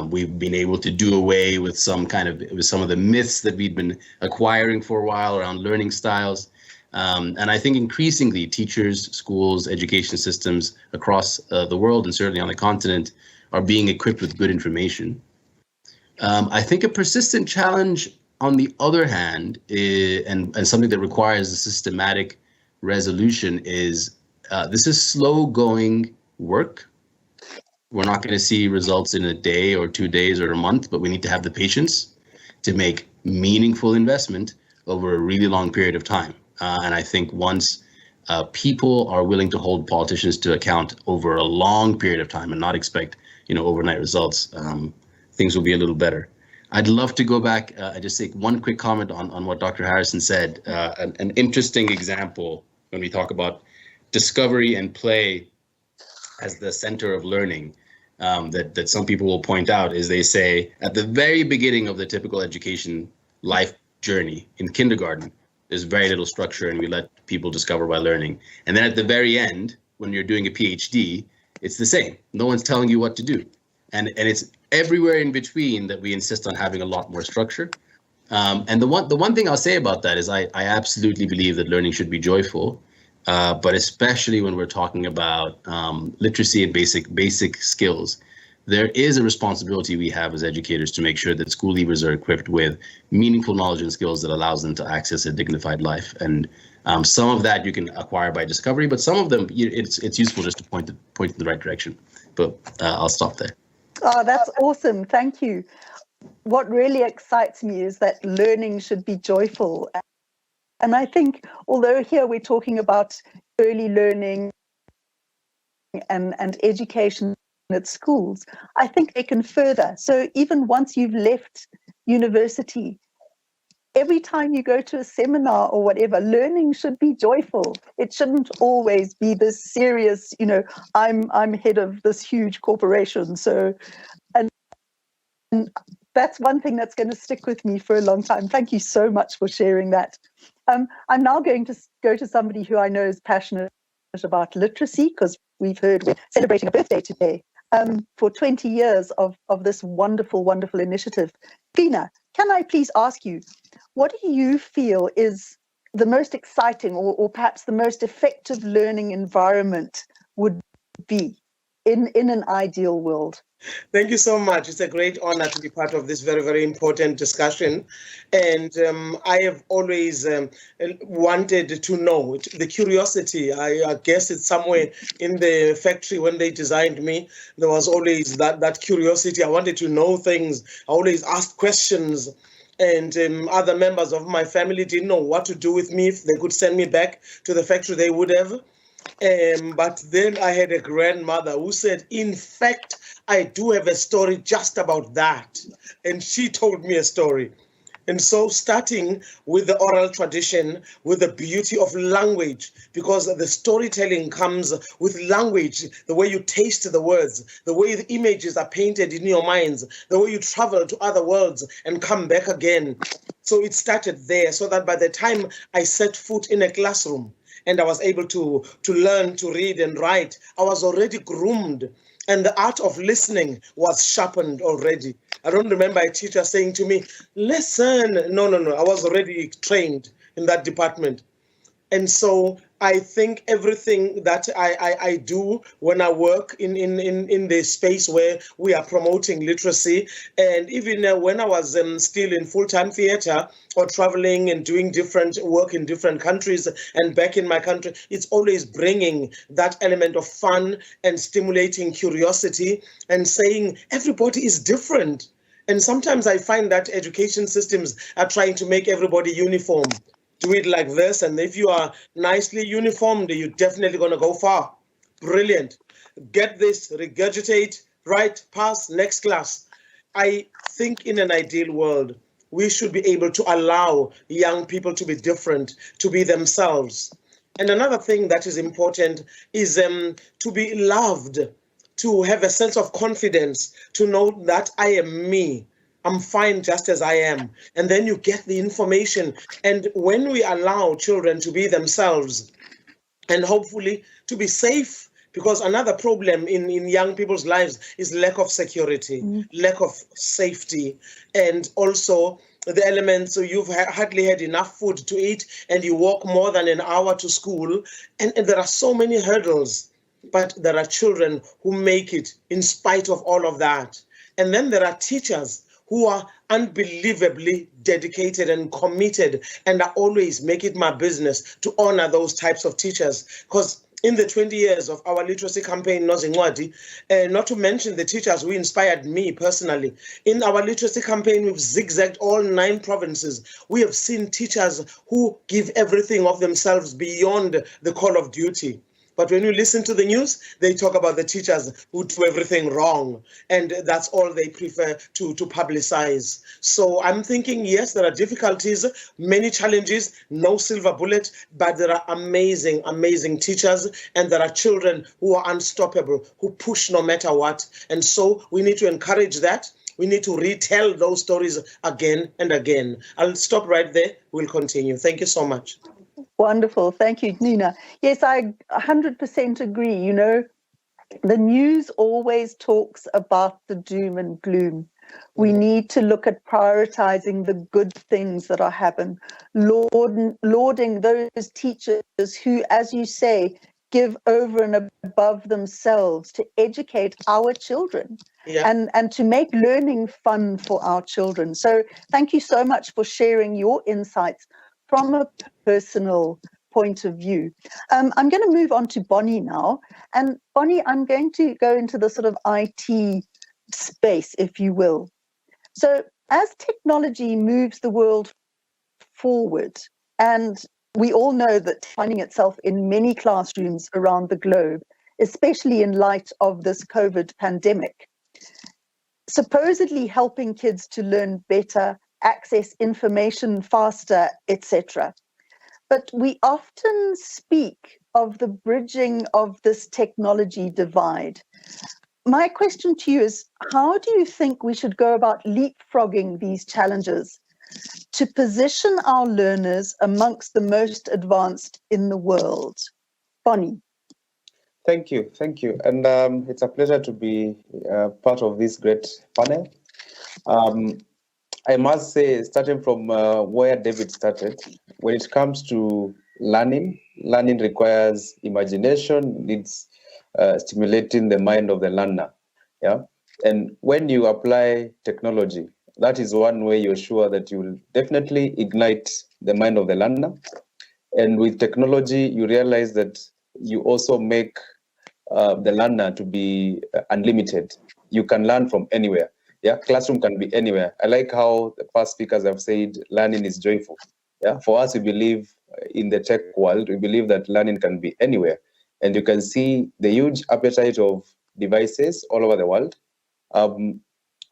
Speaker 12: We've been able to do away with some of the myths that we'd been acquiring for a while around learning styles. And I think increasingly teachers, schools, education systems across the world, and certainly on the continent, are being equipped with good information. I think a persistent challenge, on the other hand, and something that requires a systematic resolution is this is slow-going work. We're not going to see results in a day or 2 days or a month, but we need to have the patience to make meaningful investment over a really long period of time. And I think once people are willing to hold politicians to account over a long period of time and not expect, overnight results, things will be a little better. I'd love to go back. I just take one quick comment on what Dr. Harrison said. An interesting example when we talk about discovery and play as the center of learning, that some people will point out is they say at the very beginning of the typical education life journey in kindergarten, there's very little structure and we let people discover by learning. And then at the very end, when you're doing a PhD, it's the same. No one's telling you what to do. And it's everywhere in between that we insist on having a lot more structure. And the one thing I'll say about that is I absolutely believe that learning should be joyful, but especially when we're talking about literacy and basic skills. There is a responsibility we have as educators to make sure that school leavers are equipped with meaningful knowledge and skills that allows them to access a dignified life. And some of that you can acquire by discovery, but some of them it's useful just to point in the right direction. But I'll stop there.
Speaker 10: Oh, that's awesome. Thank you. What really excites me is that learning should be joyful. And I think, although here we're talking about early learning and education at schools, I think they can further. So even once you've left university, every time you go to a seminar or whatever, learning should be joyful. It shouldn't always be this serious, I'm head of this huge corporation. So, and that's one thing that's going to stick with me for a long time. Thank you so much for sharing that. I'm now going to go to somebody who I know is passionate about literacy, because we've heard we're celebrating a birthday today, for 20 years of this wonderful, wonderful initiative. Pina, can I please ask you, what do you feel is the most exciting or perhaps the most effective learning environment would be in an ideal world?
Speaker 13: Thank you so much. It's a great honor to be part of this very, very important discussion. And I have always wanted to know, the curiosity, I guess it's somewhere in the factory when they designed me, there was always that curiosity. I wanted to know things. I always asked questions. And other members of my family didn't know what to do with me. If they could send me back to the factory, they would have. But then I had a grandmother who said, in fact, I do have a story just about that. And she told me a story. And so starting with the oral tradition, with the beauty of language, because the storytelling comes with language, the way you taste the words, the way the images are painted in your minds, the way you travel to other worlds and come back again. So it started there, so that by the time I set foot in a classroom and I was able to learn to read and write, I was already groomed. And the art of listening was sharpened already. I don't remember a teacher saying to me, listen. No. I was already trained in that department. And so I think everything that I do when I work in the space where we are promoting literacy, and even when I was still in full-time theater or traveling and doing different work in different countries and back in my country, it's always bringing that element of fun and stimulating curiosity and saying everybody is different. And sometimes I find that education systems are trying to make everybody uniform. Do it like this, and if you are nicely uniformed, you're definitely going to go far. Brilliant. Get this, regurgitate, write, pass, next class. I think in an ideal world, we should be able to allow young people to be different, to be themselves. And another thing that is important is to be loved, to have a sense of confidence, to know that I am me. I'm fine just as I am. And then you get the information. And when we allow children to be themselves and hopefully to be safe, because another problem in young people's lives is lack of security, lack of safety, and also the elements, so you've hardly had enough food to eat and you walk more than an hour to school. And there are so many hurdles, but there are children who make it in spite of all of that. And then there are teachers who are unbelievably dedicated and committed, and I always make it my business to honor those types of teachers. Because in the 20 years of our literacy campaign, Nozincwadi, not to mention the teachers who inspired me personally, in our literacy campaign, we've zigzagged all 9 provinces. We have seen teachers who give everything of themselves beyond the call of duty. But when you listen to the news, they talk about the teachers who do everything wrong. And that's all they prefer to publicize. So I'm thinking, yes, there are difficulties, many challenges, no silver bullet, but there are amazing, amazing teachers. And there are children who are unstoppable, who push no matter what. And so we need to encourage that. We need to retell those stories again and again. I'll stop right there. We'll continue. Thank you so much.
Speaker 10: Wonderful. Thank you, Nina. Yes, I 100% agree. You know, the news always talks about the doom and gloom. We need to look at prioritizing the good things that are happening, lauding those teachers who, as you say, give over and above themselves to educate our children. Yeah. And to make learning fun for our children. So thank you so much for sharing your insights from a personal point of view. I'm going to move on to Bonnie now. And Bonnie, I'm going to go into the sort of IT space, if you will. So as technology moves the world forward, and we all know that finding itself in many classrooms around the globe, especially in light of this COVID pandemic. Supposedly helping kids to learn better, access information faster, etc. But we often speak of the bridging of this technology divide. My question to you is, how do you think we should go about leapfrogging these challenges to position our learners amongst the most advanced in the world? Bonnie.
Speaker 14: Thank you. And it's a pleasure to be part of this great panel. I must say, starting from where David started, when it comes to learning requires imagination, needs stimulating the mind of the learner. Yeah. And when you apply technology, that is one way you're sure that you will definitely ignite the mind of the learner. And with technology, you realize that you also make the learner to be unlimited. You can learn from anywhere. Yeah, classroom can be anywhere. I like how the past speakers have said learning is joyful. Yeah, for us, we believe in the tech world, we believe that learning can be anywhere. And you can see the huge appetite of devices all over the world.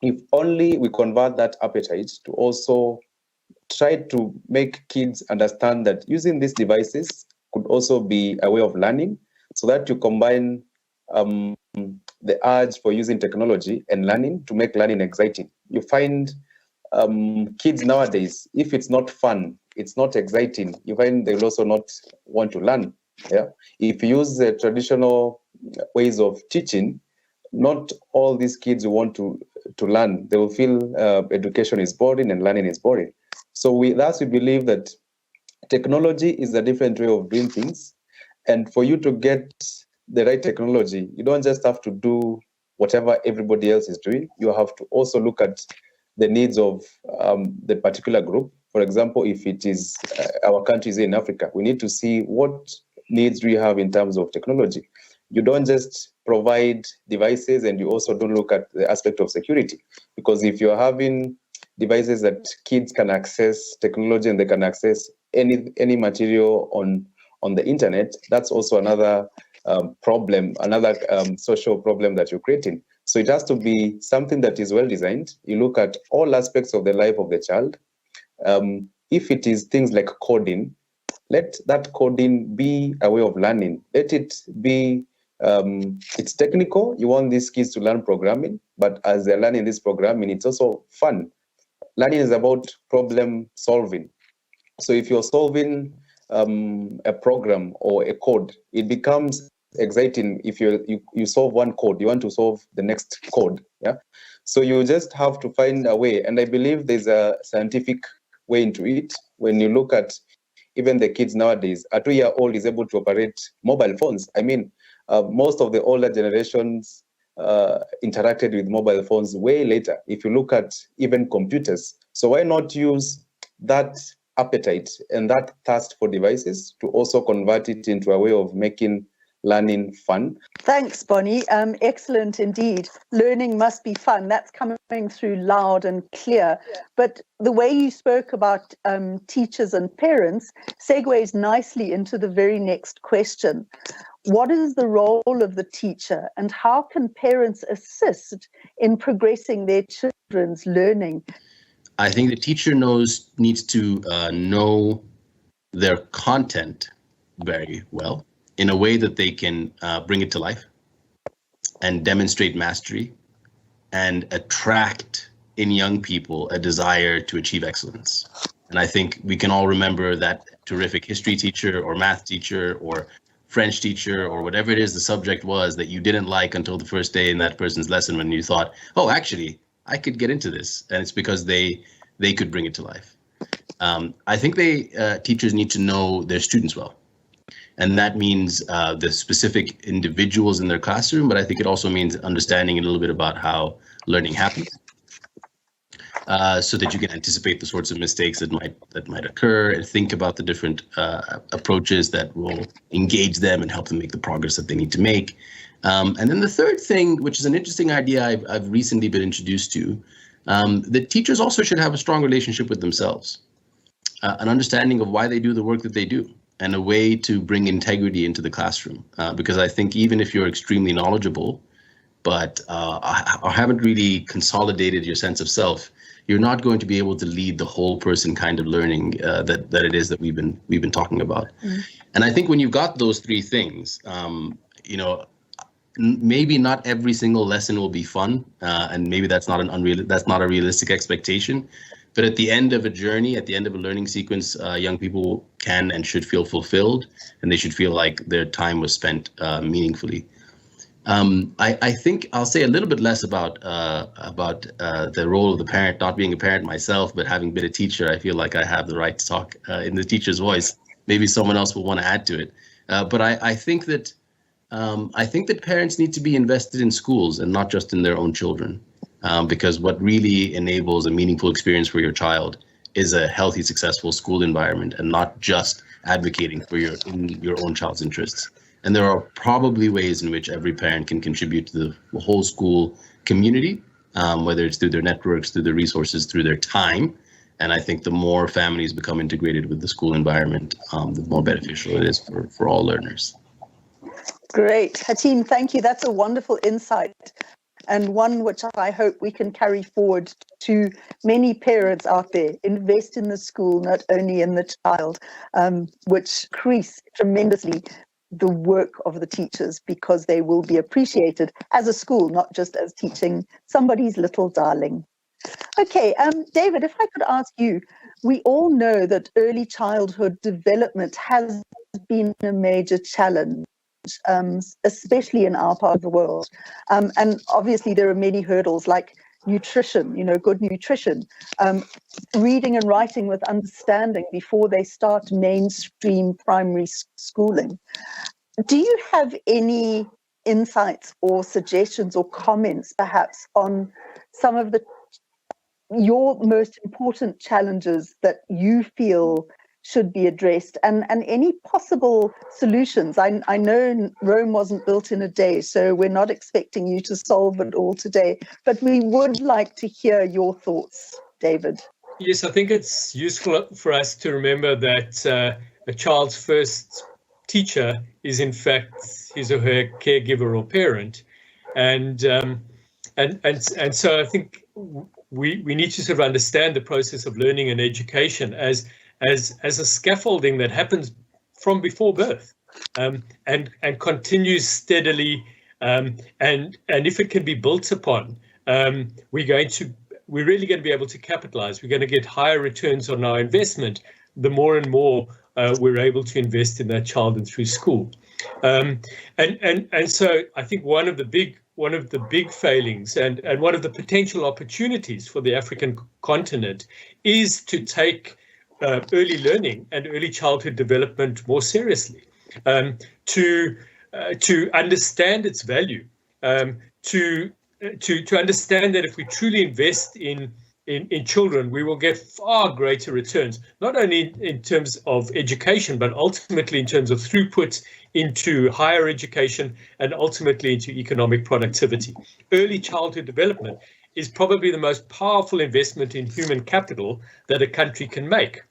Speaker 14: If only we convert that appetite to also try to make kids understand that using these devices could also be a way of learning, so that you combine the urge for using technology and learning to make learning exciting. You find kids nowadays, if it's not fun, it's not exciting, you find they will also not want to learn. Yeah. If you use the traditional ways of teaching, not all these kids will want to learn. They will feel education is boring and learning is boring. So we believe that technology is a different way of doing things. And for you to get the right technology, you don't just have to do whatever everybody else is doing. You have to also look at the needs of the particular group. For example, if it is our countries in Africa, we need to see what needs do we have in terms of technology. You don't just provide devices and you also don't look at the aspect of security. Because if you're having devices that kids can access technology and they can access any material on the internet, that's also another problem, another social problem that you're creating. So it has to be something that is well designed. You look at all aspects of the life of the child. If it is things like coding, let that coding be a way of learning. Let it be, it's technical. You want these kids to learn programming, but as they're learning this programming, it's also fun. Learning is about problem solving. So if you're solving a program or a code, it becomes exciting. If you solve one code, you want to solve the next code. Yeah. So you just have to find a way. And I believe there's a scientific way into it. When you look at even the kids nowadays, a 2-year-old is able to operate mobile phones. I mean, most of the older generations interacted with mobile phones way later. If you look at even computers, so why not use that appetite and that thirst for devices to also convert it into a way of making learning fun?
Speaker 10: Thanks, Bonnie. Excellent indeed. Learning must be fun. That's coming through loud and clear. But the way you spoke about teachers and parents segues nicely into the very next question. What is the role of the teacher, and how can parents assist in progressing their children's learning?
Speaker 12: I think the teacher needs to know their content very well in a way that they can bring it to life and demonstrate mastery and attract in young people a desire to achieve excellence. And I think we can all remember that terrific history teacher or math teacher or French teacher or whatever it is the subject was that you didn't like until the first day in that person's lesson when you thought, oh, actually, I could get into this. And it's because they could bring it to life. I think teachers need to know their students well. And that means the specific individuals in their classroom, but I think it also means understanding a little bit about how learning happens, so that you can anticipate the sorts of mistakes that might occur and think about the different approaches that will engage them and help them make the progress that they need to make. And then the third thing, which is an interesting idea I've recently been introduced to, that teachers also should have a strong relationship with themselves, an understanding of why they do the work that they do. and a way to bring integrity into the classroom. Because I think even if you're extremely knowledgeable, but haven't really consolidated your sense of self, you're not going to be able to lead the whole person kind of learning that it is that we've been talking about. And I think when you've got those three things, maybe not every single lesson will be fun, and maybe that's not a realistic expectation. But at the end of a journey, at the end of a learning sequence, young people can and should feel fulfilled, and they should feel like their time was spent meaningfully. I think I'll say a little bit less about the role of the parent. Not being a parent myself, but having been a teacher, I feel like I have the right to talk in the teacher's voice. Maybe someone else will want to add to it. But I think that parents need to be invested in schools and not just in their own children. Because what really enables a meaningful experience for your child is a healthy, successful school environment, and not just advocating for your own child's interests. And there are probably ways in which every parent can contribute to the whole school community, whether it's through their networks, through their resources, through their time. And I think the more families become integrated with the school environment, the more beneficial it is for all learners.
Speaker 10: Great. Hatim, thank you. That's a wonderful insight, and one which I hope we can carry forward to many parents out there. Invest in the school, not only in the child, which increase tremendously the work of the teachers, because they will be appreciated as a school, not just as teaching somebody's little darling. Okay, David, if I could ask you, we all know that early childhood development has been a major challenge, especially in our part of the world. And obviously there are many hurdles like nutrition, good nutrition, reading and writing with understanding before they start mainstream primary schooling. Do you have any insights or suggestions or comments perhaps on some of your most important challenges that you feel should be addressed, and any possible solutions? I know Rome wasn't built in a day, so we're not expecting you to solve it all today, but we would like to hear your thoughts, David.
Speaker 11: Yes, I think it's useful for us to remember that a child's first teacher is in fact his or her caregiver or parent, and so I think we need to sort of understand the process of learning and education as a scaffolding that happens from before birth, and continues steadily, and if it can be built upon, we're really going to be able to capitalize. We're going to get higher returns on our investment the more and more we're able to invest in that child and through school. And so I think one of the big failings and one of the potential opportunities for the African continent is to take early learning and early childhood development more seriously, to understand its value, to understand that if we truly invest in children, we will get far greater returns, not only in terms of education, but ultimately in terms of throughput into higher education and ultimately into economic productivity. Early childhood development is probably the most powerful investment in human capital that a country can make.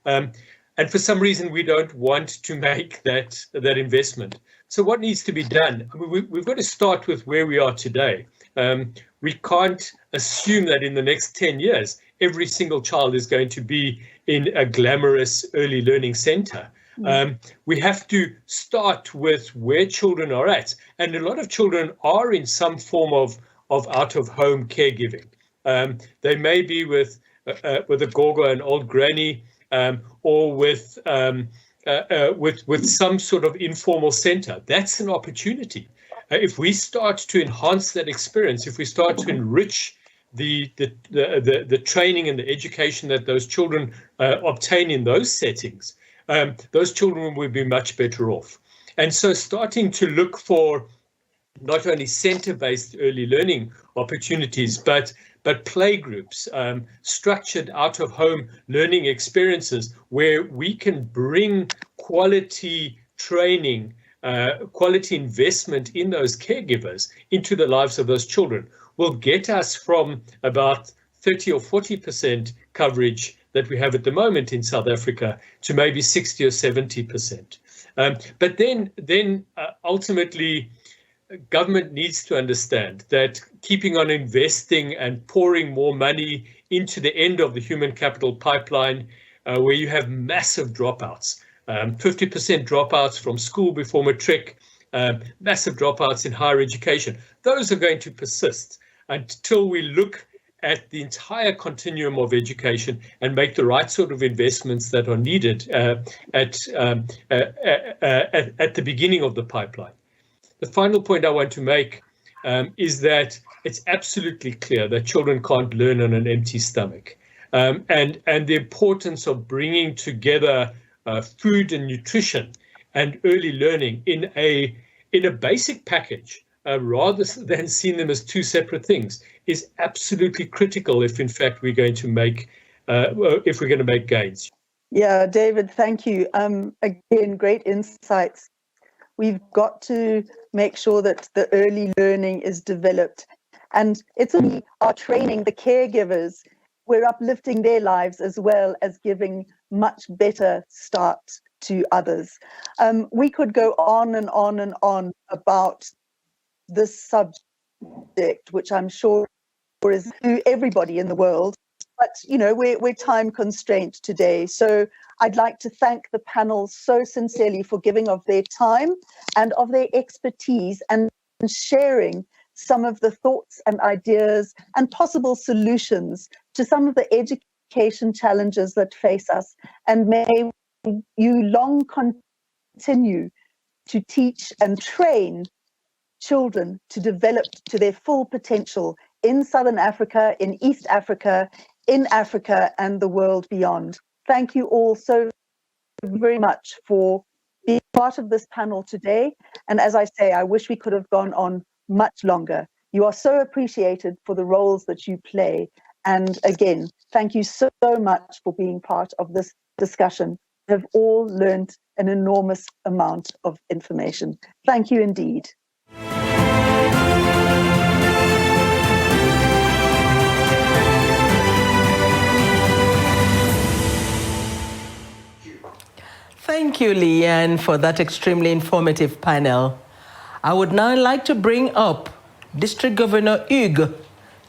Speaker 11: And for some reason, we don't want to make that investment. So what needs to be done? I mean, we've got to start with where we are today. We can't assume that in the next 10 years, every single child is going to be in a glamorous early learning center. We have to start with where children are at. And a lot of children are in some form of out-of-home caregiving. They may be with a gogo, an old granny, or with some sort of informal center. That's an opportunity. If we start to enhance that experience, if we start to enrich the training and the education that those children obtain in those settings, those children will be much better off. And so starting to look for not only center-based early learning opportunities, but play groups, structured out-of-home learning experiences where we can bring quality training, quality investment in those caregivers into the lives of those children will get us from about 30 or 40% coverage that we have at the moment in South Africa to maybe 60 or 70%. But then ultimately, government needs to understand that keeping on investing and pouring more money into the end of the human capital pipeline, where you have massive dropouts, 50% dropouts from school before matric, massive dropouts in higher education. Those are going to persist until we look at the entire continuum of education and make the right sort of investments that are needed at the beginning of the pipeline. The final point I want to make is that it's absolutely clear that children can't learn on an empty stomach. And the importance of bringing together food and nutrition and early learning in a basic package, rather than seeing them as two separate things, is absolutely critical if in fact we're going to make gains.
Speaker 10: Yeah, David, thank you. Again, great insights. We've got to make sure that the early learning is developed. And it's only our training, the caregivers, we're uplifting their lives as well as giving much better start to others. We could go on and on and on about this subject, which I'm sure is to everybody in the world. But, you know, we're time constrained today. So I'd like to thank the panel so sincerely for giving of their time and of their expertise and sharing some of the thoughts and ideas and possible solutions to some of the education challenges that face us. And may you long continue to teach and train children to develop to their full potential in Southern Africa, in East Africa, in Africa, and the world beyond. Thank you all so very much for being part of this panel today. And as I say, I wish we could have gone on much longer. You are so appreciated for the roles that you play. And again, thank you so much for being part of this discussion. We have all learned an enormous amount of information. Thank you indeed.
Speaker 5: Thank you, Leanne, for that extremely informative panel. I would now like to bring up District Governor Hugues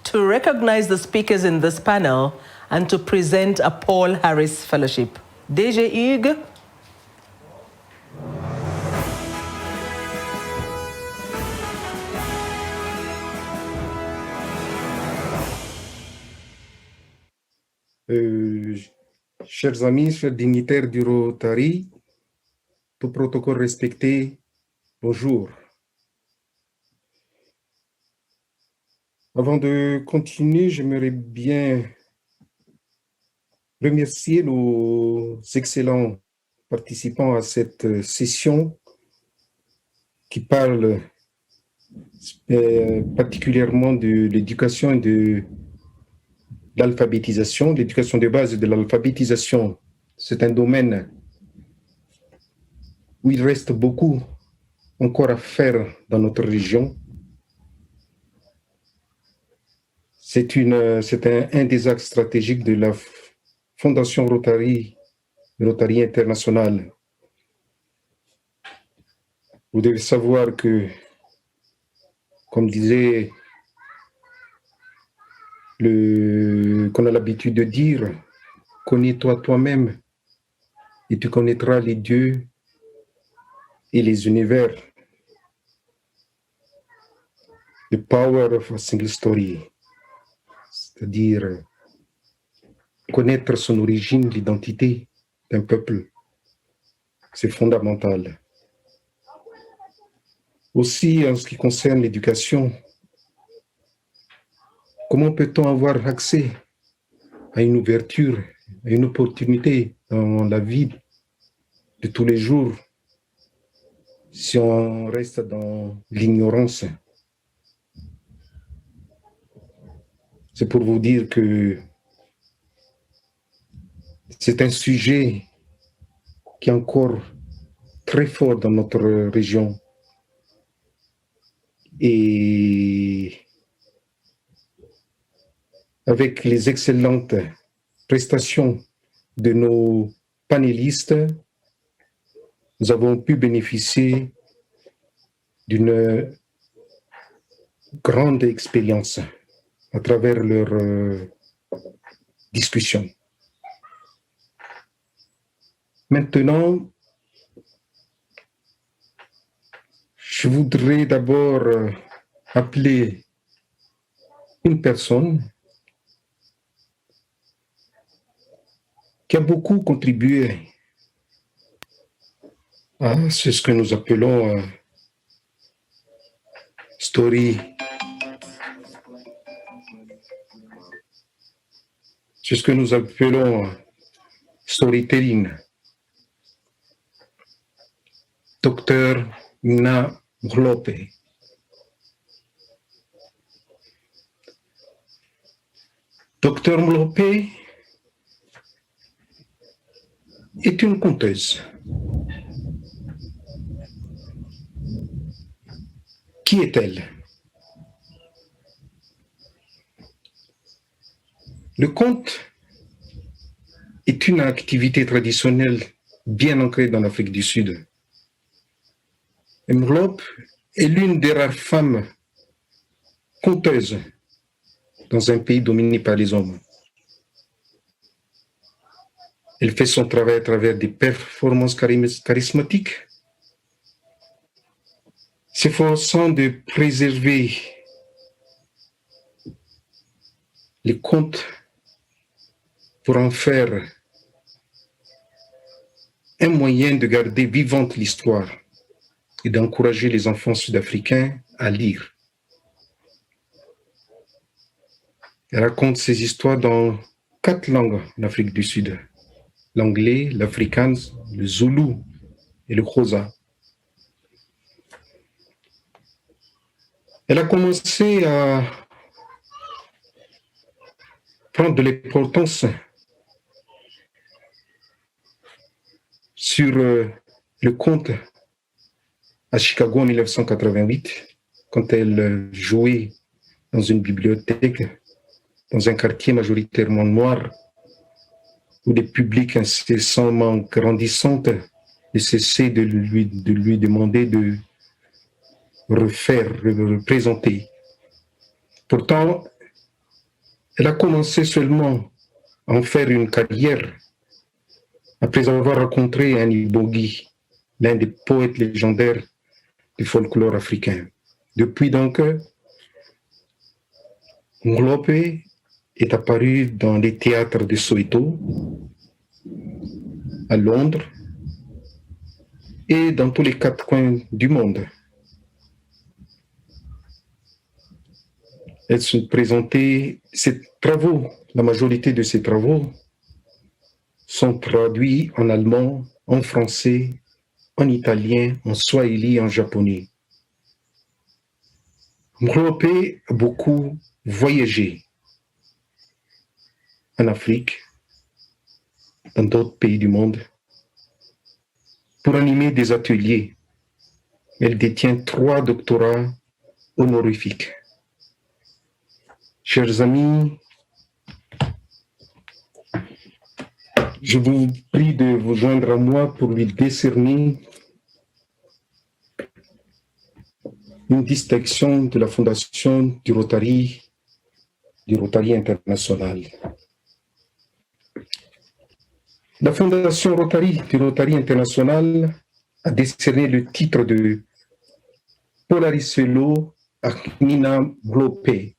Speaker 5: to recognize the speakers in this panel and to present a Paul Harris Fellowship. DG Hugues.
Speaker 15: Chers amis, chers dignitaires du Rotary, tout protocole respecté, bonjour. Avant de continuer, j'aimerais bien remercier nos excellents participants à cette session qui parle particulièrement de l'éducation et de l'alphabétisation, l'éducation de base et de l'alphabétisation. C'est un domaine où il reste beaucoup encore à faire dans notre région. C'est un des axes stratégiques de la Fondation Rotary International. Vous devez savoir que, comme disait qu'on a l'habitude de dire, connais-toi toi-même et tu connaîtras les dieux et les univers. The power of a single story, c'est-à-dire connaître son origine, l'identité d'un peuple, c'est fondamental. Aussi, en ce qui concerne l'éducation, comment peut-on avoir accès à une ouverture, à une opportunité dans la vie de tous les jours si on reste dans l'ignorance? C'est pour vous dire que c'est un sujet qui est encore très fort dans notre région. Et avec les excellentes prestations de nos panélistes, nous avons pu bénéficier d'une grande expérience à travers leur discussion. Maintenant, je voudrais d'abord appeler une personne qui a beaucoup contribué à ce que nous appelons story. C'est ce que nous appelons storytelling. Docteur Nina Mhlope. Docteur Mhlope est une conteuse. Qui est-elle? Le conte est une activité traditionnelle bien ancrée dans l'Afrique du Sud. Mhlope est l'une des rares femmes conteuses dans un pays dominé par les hommes. Elle fait son travail à travers des performances charismatiques, s'efforçant de préserver les contes pour en faire un moyen de garder vivante l'histoire et d'encourager les enfants sud-africains à lire. Elle raconte ses histoires dans 4 langues en Afrique du Sud: l'anglais, l'afrikaans, le zoulou et le xhosa. Elle a commencé à prendre de l'importance sur le conte à Chicago en 1988, quand elle jouait dans une bibliothèque, dans un quartier majoritairement noir, où des publics incessamment grandissants ne cessaient de lui demander de représenter. Pourtant, elle a commencé seulement à en faire une carrière après avoir rencontré Annie Bogi, l'un des poètes légendaires du folklore africain. Depuis donc, Mhlope est apparu dans les théâtres de Soweto, à Londres et dans tous les 4 coins du monde. Elle se présentait, ses travaux, la majorité de ses travaux sont traduits en allemand, en français, en italien, en swahili, en japonais. Mhlope a beaucoup voyagé en Afrique, dans d'autres pays du monde, pour animer des ateliers. Elle détient 3 doctorats honorifiques. Chers amis, je vous prie de vous joindre à moi pour lui décerner une distinction de la Fondation du Rotary International. La Fondation du Rotary International a décerné le titre de Polaris Fellow à Nina Mhlope,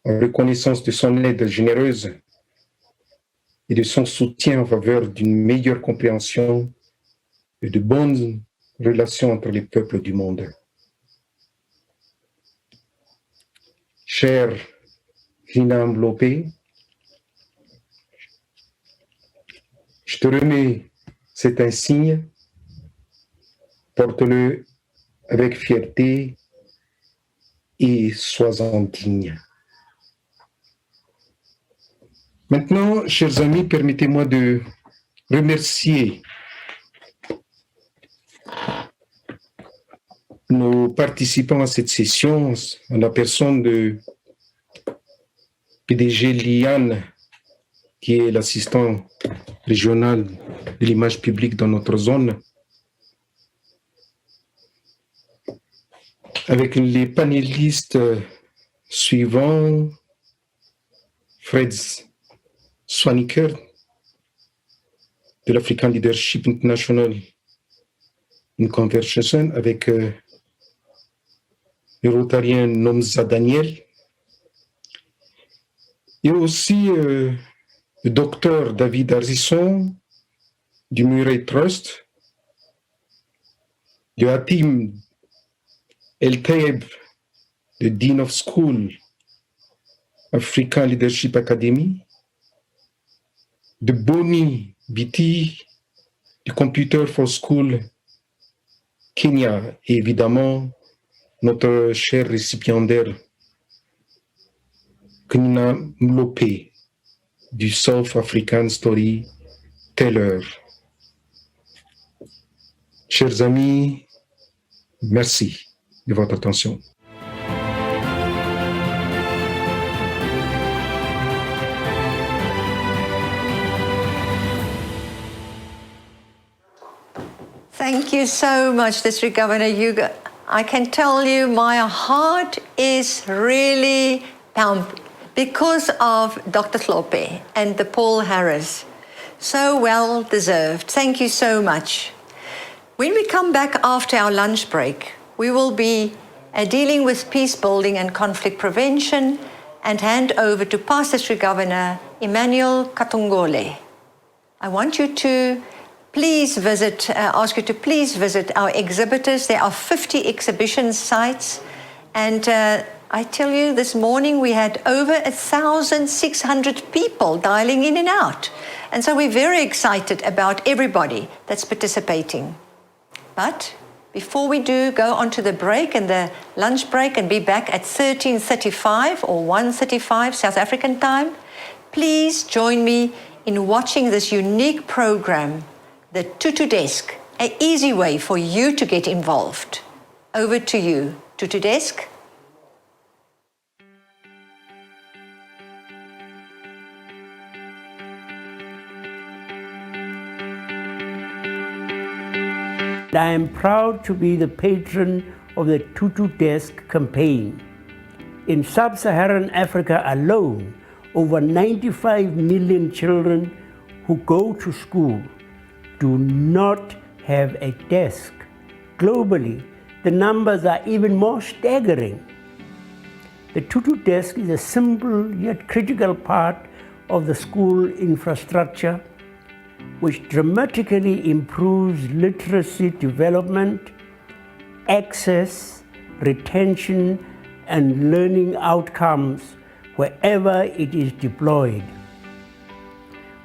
Speaker 15: en reconnaissance de son aide généreuse et de son soutien en faveur d'une meilleure compréhension et de bonnes relations entre les peuples du monde. Chère Nina Mhlope, je te remets cet insigne, porte-le avec fierté et sois-en digne. Maintenant, chers amis, permettez-moi de remercier nos participants à cette session, en la personne de PDG Liane qui est l'assistant régional de l'image publique dans notre zone. Avec les panélistes suivants, Fred Swaniker de l'African Leadership International, une conversation avec le rotarien Nomsa Daniel, et aussi le docteur David Arzisson du Murray Trust, de Hatim El Taeb, the Dean of School, African Leadership Academy, de Boni Biti, du Computer for School Kenya, et évidemment notre cher récipiendaire Knina Mlope du South African Story Teller. Chers amis, merci de votre attention.
Speaker 7: Thank you so much, District Governor Hugo. I can tell you my heart is really pumped because of Dr. Hlophe and the Paul Harris. So well deserved. Thank you so much. When we come back after our lunch break, we will be dealing with peace building and conflict prevention and hand over to past District Governor Emmanuel Katongole. I want you to please ask you to please visit our exhibitors. There are 50 exhibition sites. And I tell you, this morning we had over 1,600 people dialing in and out. And so we're very excited about everybody that's participating. But before we do go on to the break and the lunch break and be back at 13:35 or 1:35 South African time, please join me in watching this unique program, the Tutu Desk, an easy way for you to get involved. Over to you, Tutu Desk.
Speaker 16: I am proud to be the patron of the Tutu Desk campaign. In sub-Saharan Africa alone, over 95 million children who go to school do not have a desk. Globally, the numbers are even more staggering. The Tutu Desk is a simple yet critical part of the school infrastructure, which dramatically improves literacy development, access, retention, and learning outcomes wherever it is deployed.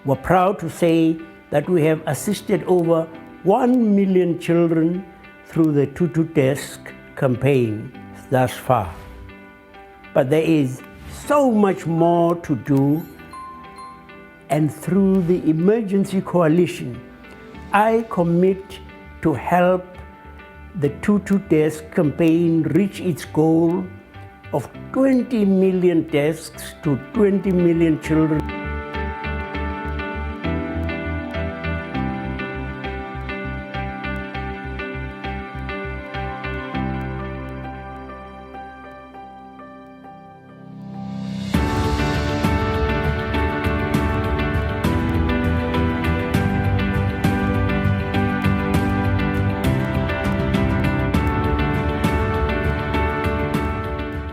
Speaker 16: We're proud to say that we have assisted over 1 million children through the Tutu Desk campaign thus far. But there is so much more to do, and through the Emergency Coalition, I commit to help the Tutu Desk campaign reach its goal of 20 million desks to 20 million children.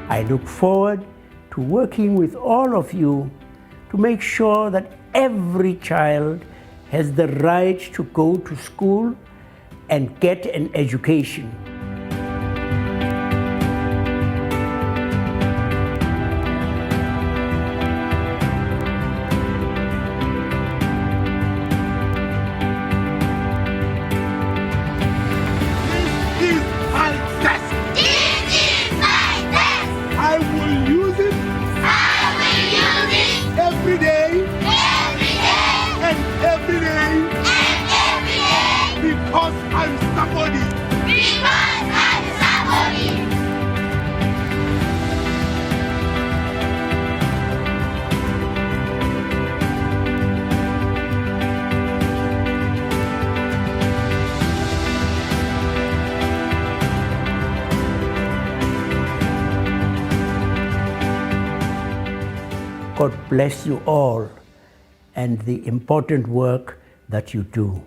Speaker 16: I look forward to working with all of you to make sure that every child has the right to go to school and get an education. God bless you all and the important work that you do.